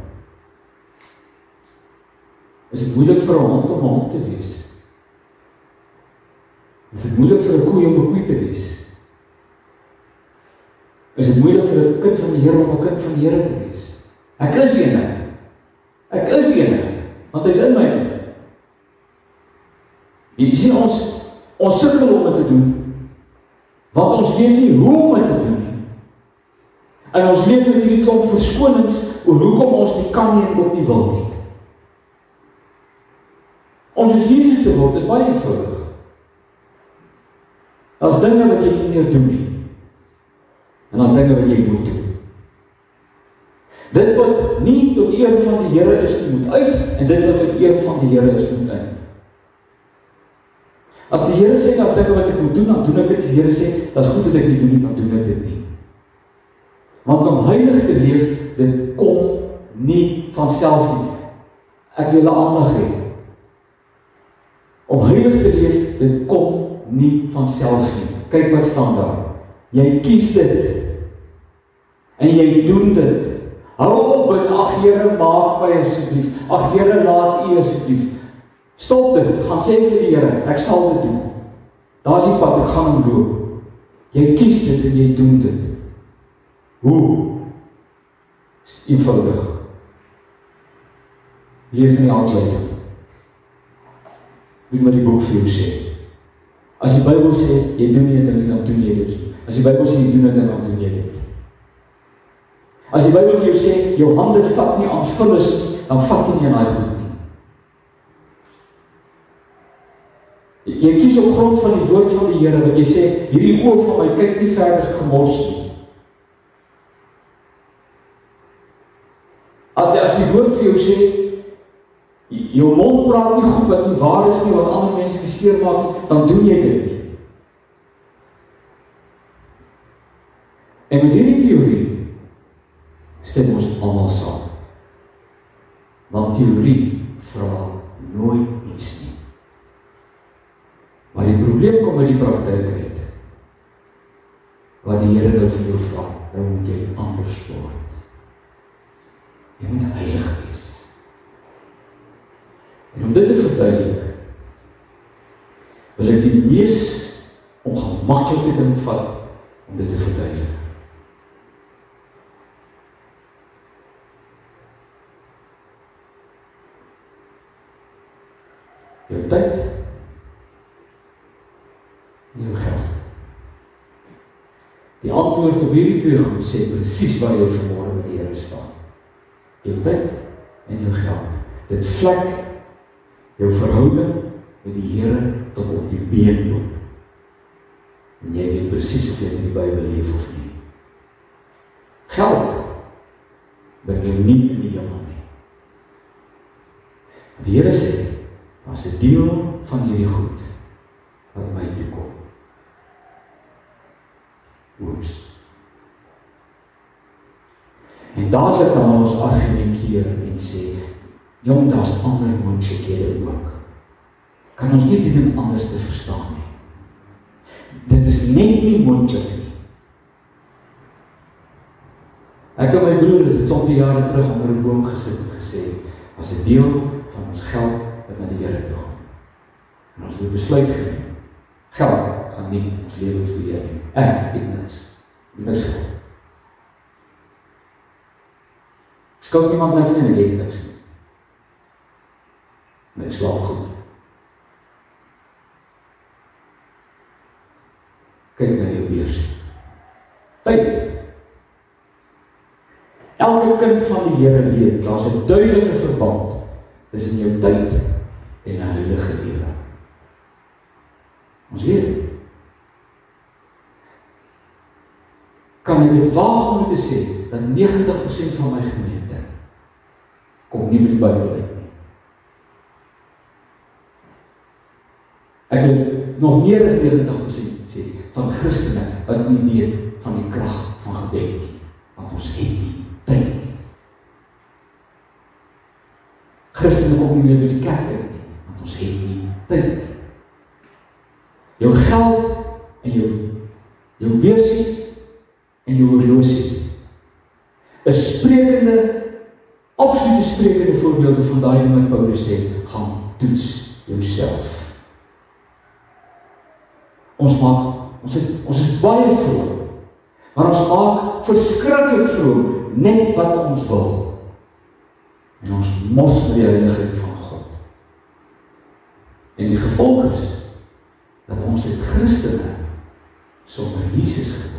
Is dit moeilik vir 'n hond om 'n hond te wees? Is dit moeilik vir 'n koe om 'n koe te wees? Is dit moeilik vir 'n kind van die Here om 'n kind van die Here te wees? Ek is eene. Ek is eene, want hy's in my. Jy sien ons sukkel om dit te doen, want ons weet nie hoe om dit te doen nie. En ons leef in hierdie klomp verskonings oor hoekom ons nie kan nie en ook nie wil nie. Ons is Jesus te word, is baie eenvoudig. Daar's dinge wat jy nie meer doen nie. En daar's dinge wat jy moet doen. Dit wat nie tot eer van die Here is, moet uit, en dit wat tot eer van die Here is, moet in. As die Here sê, as dinge wat ek moet doen, dan doen ek dit. As die Here sê, dat is goed dat ek nie doen nie, dan doen ek dit nie. Want om heilig te leef, dit kom nie van self nie. Ek wil julle aandag hê. Om heilig te leef, dit kom nie van self nie. Kyk wat staan daar. Jy kies dit. En jy doen dit. Hou op bid, ag Here, maak my asseblief. Ag Here, laat U asseblief. Stop dit, gaan sê vir die Here, ek sal dit doen. Daar's die pad, ek gaan hom loop. Jy kies dit en jy doen dit. Hoe? Eenvoudig. Leef in die handleiding. Moet maar die boek vir jou sê. As die Bybel sê, jy doen nie dit, dan doen jy dit. As die Bybel sê, jy doen dit, dan doen jy dit. As die Bybel vir jou sê, jou hande vat nie aan vullis nie, dan vat jy nie aan daai goed nie. Jy kies op grond van die woord van die Here, wat jy sê, hierdie oog van my kyk nie verder gemors nie. As die woord vir jou sê, jou mond praat nie goed wat nie waar is nie, wat ander mense nie seer maak nie, dan doen jy dit nie. En met hierdie teorie stem ons almal saam. Want teorie vra nooit iets nie. Maar die probleem kom by die praktyk uit. Wat die Here nou vir jou vra, nou moet jy anders word. Jy moet heilig wees. En om dit te verduidelik, wil ek die mees ongemaklike ding vat om dit te verduidelik. Jou tyd en jou geld. Die antwoord op hierdie twee goed sê presies waar jy vanmôre met die Here staan. Jou tyd en jou geld. Dit vlek jou verhouding met die Here tot op die been loop. En jy weet presies of jy in die Bybel leef of nie. Geld bring jou nie in die hemel nie. Die Here sê, as 'n deel van hierdie goed wat my toekom. Oeps. En dadelik kan ons argumenteer en sê, jong, daar's ander moontlikhede ook. Kan ons nie dit anders te verstaan nie. Dit is net nie moontlik nie. Ek en my broer het 'n klompie jare terug onder 'n boom gesit en gesê, as 'n deel van ons geld wat na die Here toe gaan. En ons het besluit geneem. Geld gaan nie ons lewens beheer nie. Ek het niks geld. Skuld niemand niks nie, en ek het niks nie. Maar ek slaap goed. Kyk na jou beursie. Tyd. Elke kind van die Here weet, daar's 'n duidelike verband tussen jou tyd en 'n heilige lewe. Ons weet. Kan ek dit waag om te sê, dat 90% van my gemeente kom nie met die Bybel uit nie. Ek wil nog meer as 90% sê, van Christene, wat nie weet van die krag van gebed nie, want ons het nie tyd nie. Christene kom nie meer by die kerk uit nie, want ons het nie tyd nie. Jou geld en jou beursie en jou horlosie is sprekende, absolute sprekende voorbeelde van daai ding wat Paulus sê, gaan toets jouself. Ons is baie vroom, maar ons maak verskriklik vroom net wat ons wil. En ons mos met die heiligheid van God. En die gevolg is, dat ons het Christene sonder Jesus geword.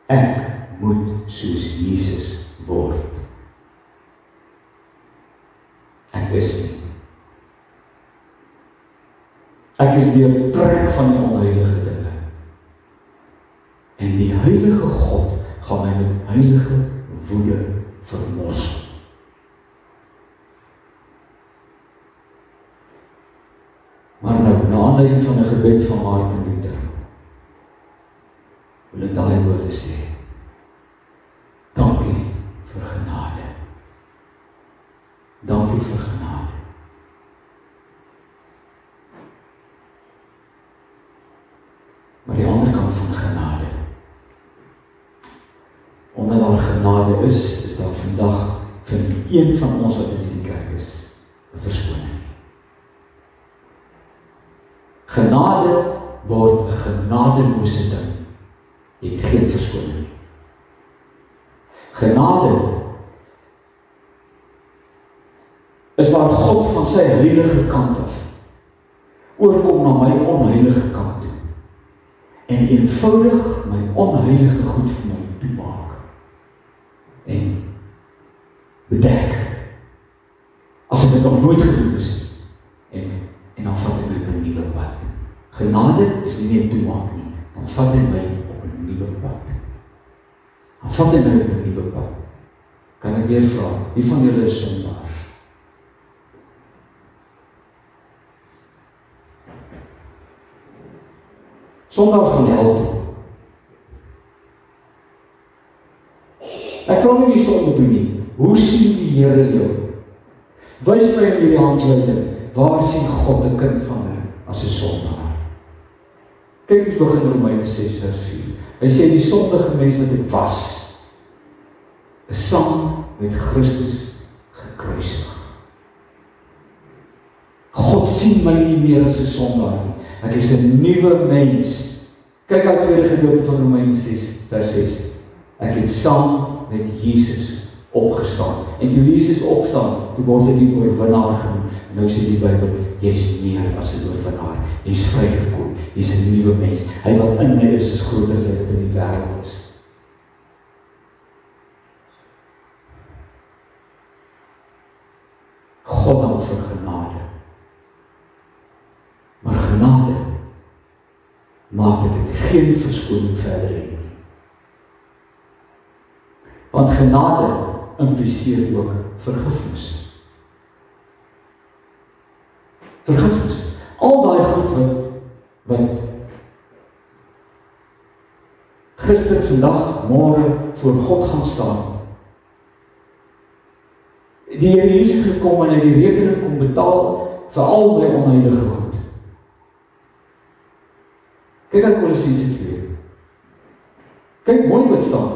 Ek moet soos Jesus word. Ek is nie. Ek is deurtrek van die onheilige dinge. En die heilige God gaan my met heilige woede vermors. Maar nou, na aanleiding van 'n gebed van Martin Luther, wil ek daai woorde sê. Dankie vir genade. Dankie vir genade. Maar die ander kant van genade, omdat daar genade is daar vandag vir een van ons wat in die kerk is, 'n verskoning. Genade word 'n genadelose ding. Jy het geen verskoning nie. Genade is waar God van sy heilige kant af oorkom na my onheilige kant toe en eenvoudig my onheilige goed vir my toemaak en bedek as ek dit nog nooit gedoen is en dan vat hy my op 'n nuwe pad. Genade is nie net toemaak nie, dan vat hy my op 'n nuwe pad. Dan vat hy my op 'n nuwe pad. Kan ek weer vra, wie van julle is sondaars? Sondaars gaan hel toe. Ek vra nie wie sonde doen nie. Hoe sien die Here jou? Wys my in hierdie handleiding, waar sien God 'n kind van hom as 'n sondaar? Kyk, ons begin Romeine 6 vers 4. Hy sê die sondige mens wat ek was, is saam met Christus gekruisig. God sien my nie meer as 'n sondaar nie. Ek is 'n nuwe mens. Kyk uit tweede gedeelte van Romeine 6 vers 6. Ek het saam met Jesus opgestaan. En toe Jesus opstaan, toe word hy die oorwinnaar genoem. En nou sê die Bybel, jy is meer as 'n oorwinnaar. Jy is vrygekom. Jy is 'n nuwe mens. Hy wat in my is groter as hy wat in die wêreld is. 'n maak dit geen verskoning verder hê nie. Want genade impliseer ook vergifnis. Vergifnis. Al daai goed wat gister, vandag, môre voor God gaan staan. Die Here Jesus gekom en hy die rekening kom betaal vir al my onheilige goed. Kyk aan Kolossense 2. Kyk mooi wat staan.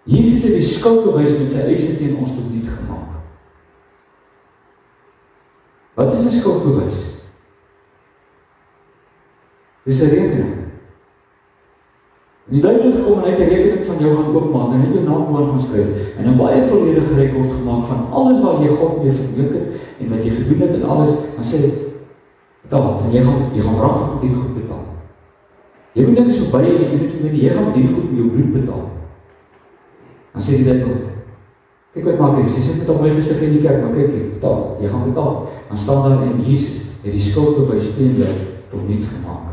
Jesus het die skuld bewys met sy eise teen ons tot niet gemaak. Wat is 'n skuldbewys? Dis 'n rekening. En die duiwel het gekom en hy het 'n rekening van jou gaan oopmaak en hy het jou naam oor gaan skryf en 'n baie volledige rekord gemaak van alles wat jy God mee verbreek het en wat jy gedoen het en alles, dan sê hy, betaal, en jy gaan wragtig die goed betaal. Jy moet niks verby en jy doen dit nie, jy gaan die goed met jou bloed betaal. Dan sê die duiwel, kyk wat maak jy, sy sit met op my gesig in die kerk, maar kyk, betaal, jy gaan betaal. Dan staan daar en Jesus het die skuldbewys teen jou tot niet gemaak.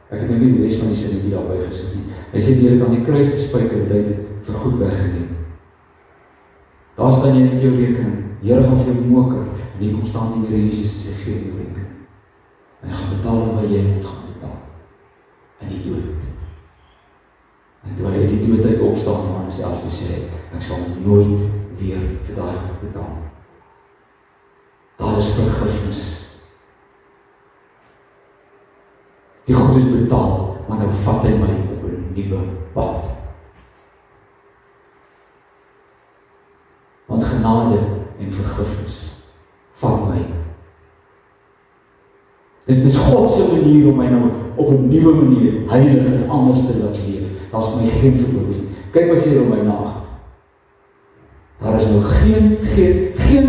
Ek het nou nie die rest van die sin die daarby gesit nie. Hy sê deur dit aan die kruis te spyker, het hy dit vergoed weggeneem. Daar staan jy met jou rekening, Here gaan vir jou moker, en hier kom staan die Here Jesus en sê, gee jou rekening. En hy gaan betaal wat jy moet gaan betaal. In die dood. En toe hy uit die dood uit opstaan, Johannes 11 toe sê, ek sal nooit weer vir daai goed betaal. Daar is vergifnis. Die God is betaal, maar nou vat hy my op 'n nuwe pad. Want genade en vergifnis vat my. Dis God se manier om my nou op 'n nuwe manier heilig en anders te laat leef. Daar's my geen verdoring. Kyk wat sê Romeine 8. Daar is nou geen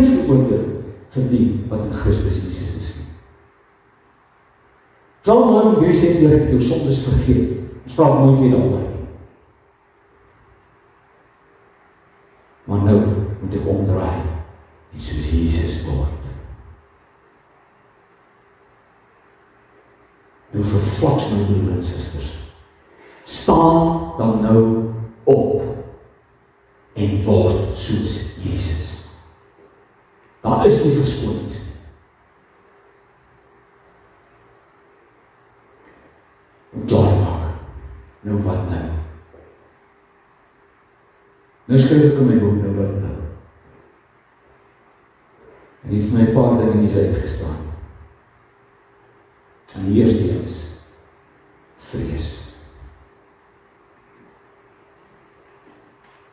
veroordeling vir die wat in Christus Jesus is nie. Psalm 3 sê, Here, ek het jou sondes vergeet. Ons praat nooit weer daaroor nie. Maar nou moet ek omdraai en soos Jesus word. Nou vervlaks my broer en susters. Staan dan nou op en word soos Jesus. Daar is nie verskonings nie. Klaar maak. Nou wat nou? Nou skryf ek in my boek, nou wat nou? En die het vir my 'n paar dinge uitgestaan. En die eerste een is vrees.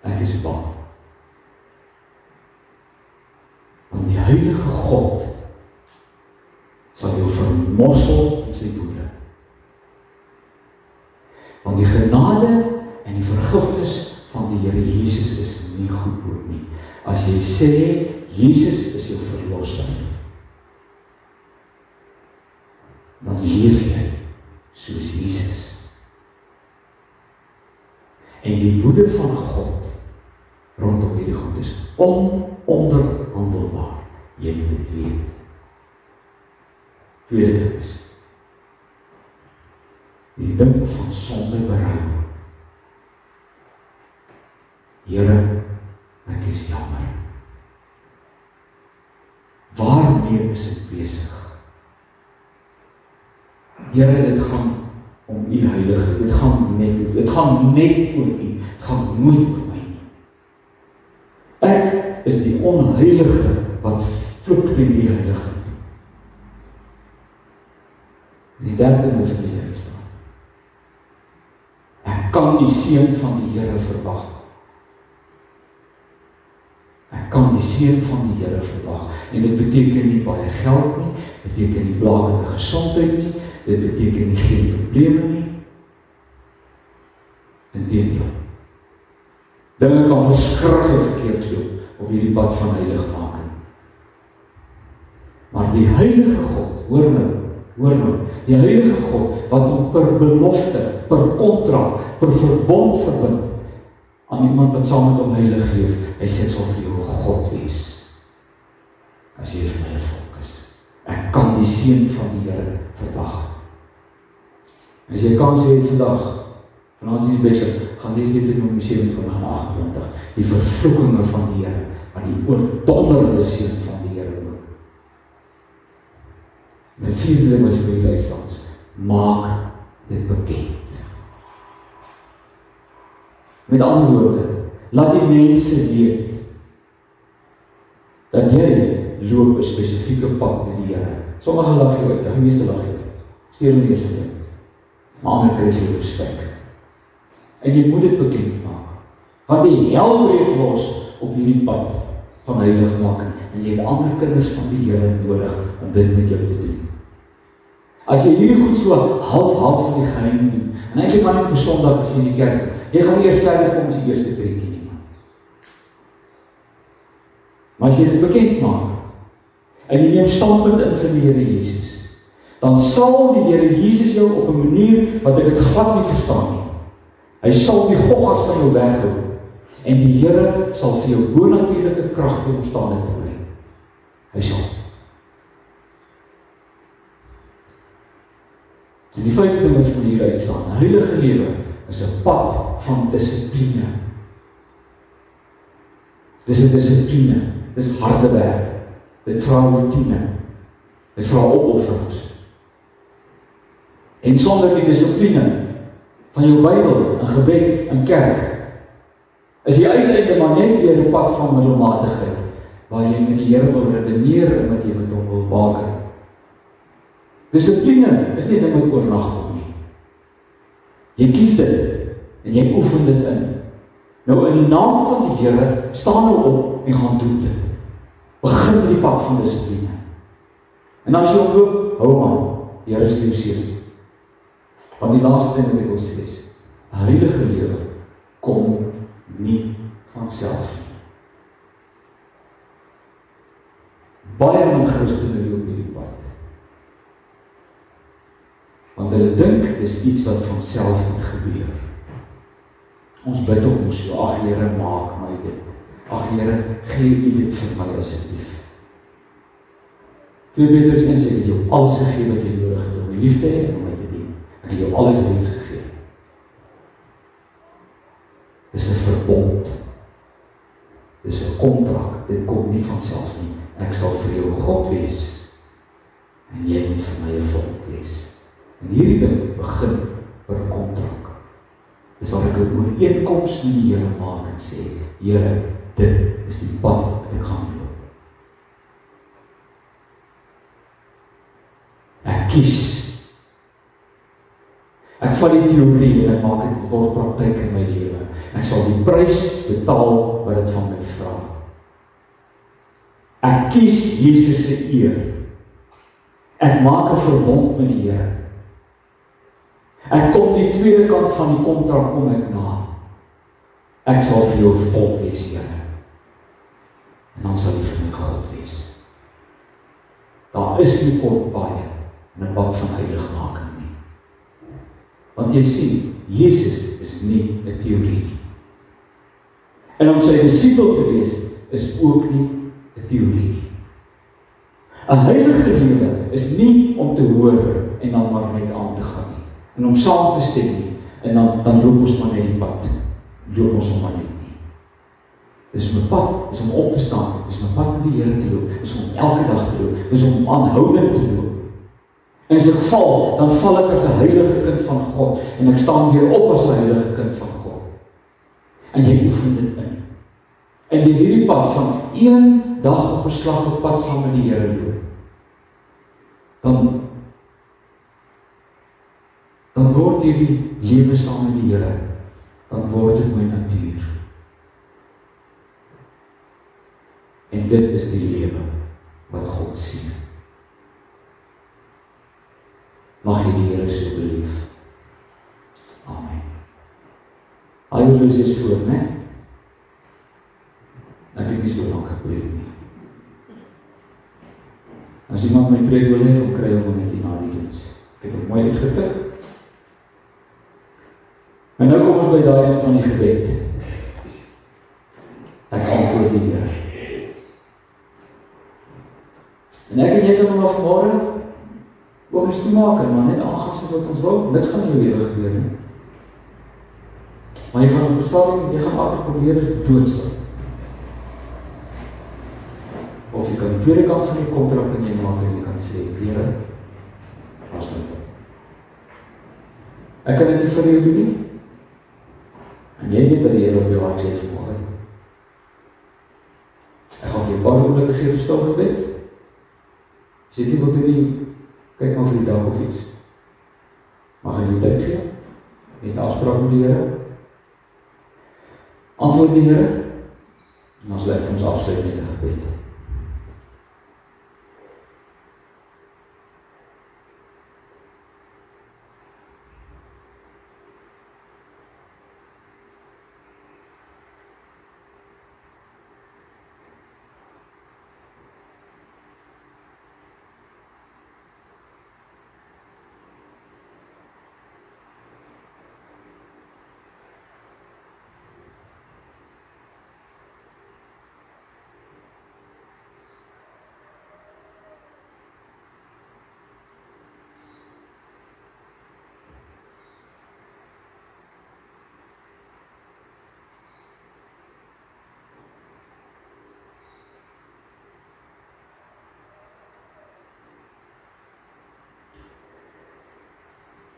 Ek is bang. Want die heilige God sal jou vermorsel in sy woede. Want die genade en die vergifnis van die Here Jesus is nie goedkoop nie. As jy sê, Jesus is jou verlosser, dan leef jy soos Jesus. En die woede van God rondom hierdie goed is ononderhandelbaar. Jy moet dit weet. Tweede is die ding van sonde berou. Here, ek is jammer. Waarmee is ek besig? Here, dit gaan om U heiligheid. Dit gaan net oor U. Dit gaan nooit oor my nie. Ek is die onheilige wat vloek teen U heiligheid. Die derde moet vir die uitstaan. Ek kan die seën van die Here verwag. Ek kan die seën van die Here verwag. En dit beteken nie baie geld nie, beteken nie blakende gesondheid nie, dit beteken nie geen probleme nie. Inteendeel. Dinge kan verskriklik verkeerd loop op hierdie pad van heiligmaking. Maar die heilige God, hoor nou, die heilige God, wat hom per belofte, per kontrak, per verbond verbind, aan iemand wat saam met hom heilig leef, hy sê, ek sal vir jou God wees, as jy vir my 'n volk is. Ek kan die seën van die Here verwag. As jy kan sê vandag, vanaand is die beste, gaan lees Deuteronomium 27 en 28, die vervloekinge van die Here, maar die oordonderende seën van die Here ook. My vierde ding was vir die luisteraars, maak dit bekend. Met ander woorde, laat die mense weet, dat jy loop 'n spesifieke pad met die Here. Sommige lag jy uit, die meeste lag jy uit. Stuur in die eerste plek. Maar ander kry jy respek. En jy moet dit bekend maak. Want die hel breek los op hierdie pad van heiligmaking. En jy het ander kinders van die Here nodig om dit met jou te doen. As jy hierdie goed so half van die geheim doen, en eintlik maar net op Sondag as jy in die kerk, jy gaan nie eers verder kom as die eerste preekie nie. Maar as jy dit bekend maak, en jy neem standpunt in vir die Here Jesus, dan sal die Here Jesus jou op 'n manier wat ek dit glad nie verstaan nie. Hy sal die goggas van jou weghou, en die Here sal vir jou bonatuurlike krag gee om staande te bly. Hy sal. En die vyfde ding wat van hier uitstaan, 'n heilige lewe is 'n pad van dissipline. Dis 'n dissipline, dis harde werk, dit vra routine, dit vra opofferings. En sonder die dissipline van jou Bybel, en gebed, en kerk, is die uiteinde maar net weer 'n pad van middelmatigheid, waar jy met die Here wil redeneer en met jy met hom wil baken. Dissipline is nie ding wat oornag kom nie. Jy kies dit, en jy oefen dit in. Nou in die naam van die Here, staan nou op en gaan doen dit. Begin met die pad van dissipline. En as jy omloop, hou man, die Here is jou seën. Want die laaste ding wat ek wil sê is, 'n heilige lewe kom nie van self nie. Baie van Christene loop hierdie pad. Want hulle dink dis iets wat van self moet gebeur. Ons bid op ons so, ag Here, maak my dit. Ag Here, gee U dit vir my asseblief. 2 Petrus 1 sê, ek het jou alles gegee wat jy nodig het om my lief te hê en om my te dien. Ek het jou alles reeds gegee. Dis 'n verbond. Dis 'n kontrak. Dit kom nie van self nie. Ek sal vir jou God wees en jy moet vir my 'n volk wees. En hierdie ding begin per kontrak. Dis waar ek 'n ooreenkoms met die Here maak en sê, Here, dit is die pad wat ek gaan loop. Ek kies. Ek vat die teorie en ek maak dit word praktyk in my lewe. Ek sal die prys betaal wat dit van my vra. Ek kies Jesus se eer. Ek maak 'n verbond met die Here. Ek kom die tweede kant van die kontrak kom ek na. Ek sal vir jou volk wees, Here. En dan sal jy vir my God wees. Daar is nie kort baie in 'n pad van heiligmaking nie. Want jy sien, Jesus is nie 'n teorie nie. En om sy disipel te wees, is ook nie 'n teorie nie. 'n Heilige lewe is nie om te hoor en dan maar net aan te gaan nie. En om saam te stem nie. En dan loop ons maar net die pad. Loop ons maar net nie. Dis my pad, is om op te staan, dis my pad met die Here te loop, is om elke dag te loop, dis om aanhoudend te loop. En as ek val, dan val ek as 'n heilige kind van God, en ek staan weer op as 'n heilige kind van God. En jy oefen dit in. En deur hierdie pad van een dag op 'n slag op pad saam met die Here loop, dan word hierdie lewe saam met die Here, dan word dit my natuur. En dit is die lewe wat God sien. Mag jy die Here so belief. Amen. Hy is voor, né? Ek het nie so lank gepreek nie. As iemand my preek wil hê, dan kry hy hom net die na die diens. Ek het hom mooi uitgetik. En nou kom ons by daai van die gebed. Ek antwoord die Here. En ek en jy kan maar vanmôre oor is toemaak en maar net aangaan soos wat ons wil, niks gaan in jou lewe gebeur nie. Maar jy gaan op 'n stadium, jy gaan afprobeer is doodstil. Of jy kan die tweede kant van die kontrak in jy maak en jy kan sê, Here, was my punt. Ek kan dit nie vir jou doen nie. En jy weet wat die Here op jou hart sê vanoggend. Ek gaan vir jou paar oomblikke gee vir stil gebed. As jy dit wil doen nie, kyk maar vir die dag of iets. Mag jy tyd gee, met afspraak met die Here. Antwoord die Here, en ons laat ons afsluit met 'n gebed.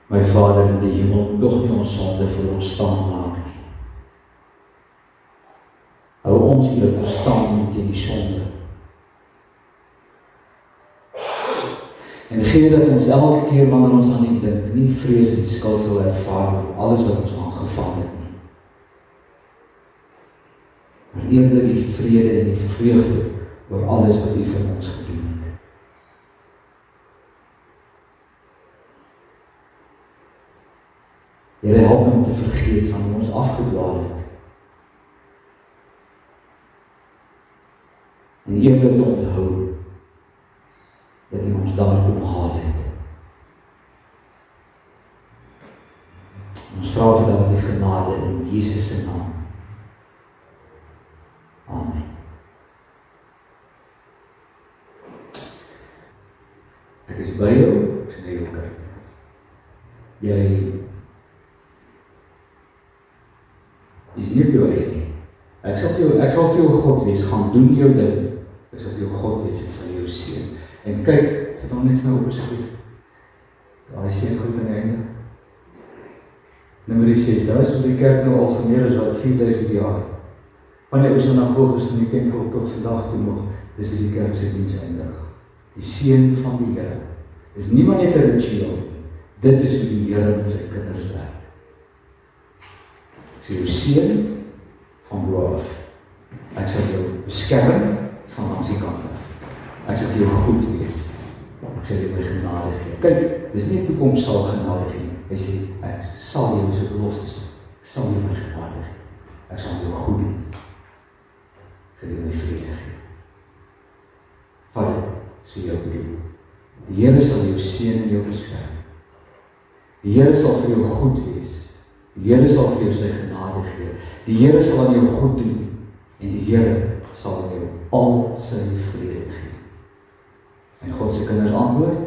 My Vader in die hemel, tog nie ons sonde vir ons staan maak nie. Hou ons hier dat verstaan nie teen die sonde. En gee dat ons elke keer wanneer ons aan die dink, nie vrees en skuld sal ervaar oor alles wat ons aangeval het nie. Maar eerder die vrede en die vreugde oor alles wat U vir ons gedoen het. Here, help my om te vergeet van hoe ons afgedwaal het. En eerder te onthou dat U ons daar kom haal het. Ons vra vir dat die genade in Jesus se naam. Amen. Ek is by jou, ek sê jou kyk. Jy is nie op jou eie nie. Ek sal vir jou God wees, gaan doen jou ding. Ek sal vir jou God wees, ek sal jou seën. En kyk, sit hom net vir my op asseblief. Daai seën goed in die einde. Nommer 6, daar is op die kerk nou al vir meer as wat 4000 jaar. Van die ou sinagoges in die tempel tot vandag toe nog, dis die kerk se diens eindig. Die seën van die Here is nie maar net 'n ritueel. Dit is hoe die Here met sy kinders werk. Ek sal jou seën van bo af. Ek sal jou beskerm van langs die kant af. Ek sal vir jou goed wees. Ek sal jou my genade gee. Kyk, dis nie 'n toekoms sal genade gee. Hy sê, ek sal jou so beloftes. Ek sal jou my genade gee. Ek sal jou goed doen. Ek sal jou my vrede gee. Vader, so jou bedoel. Die Here sal jou seën en jou beskerm. Die Here sal vir jou goed wees. Die Here sal vir jou sy genade gee. Die Here sal aan jou goed doen. En die Here sal jou al sy vrede gee. En God se kinders antwoord,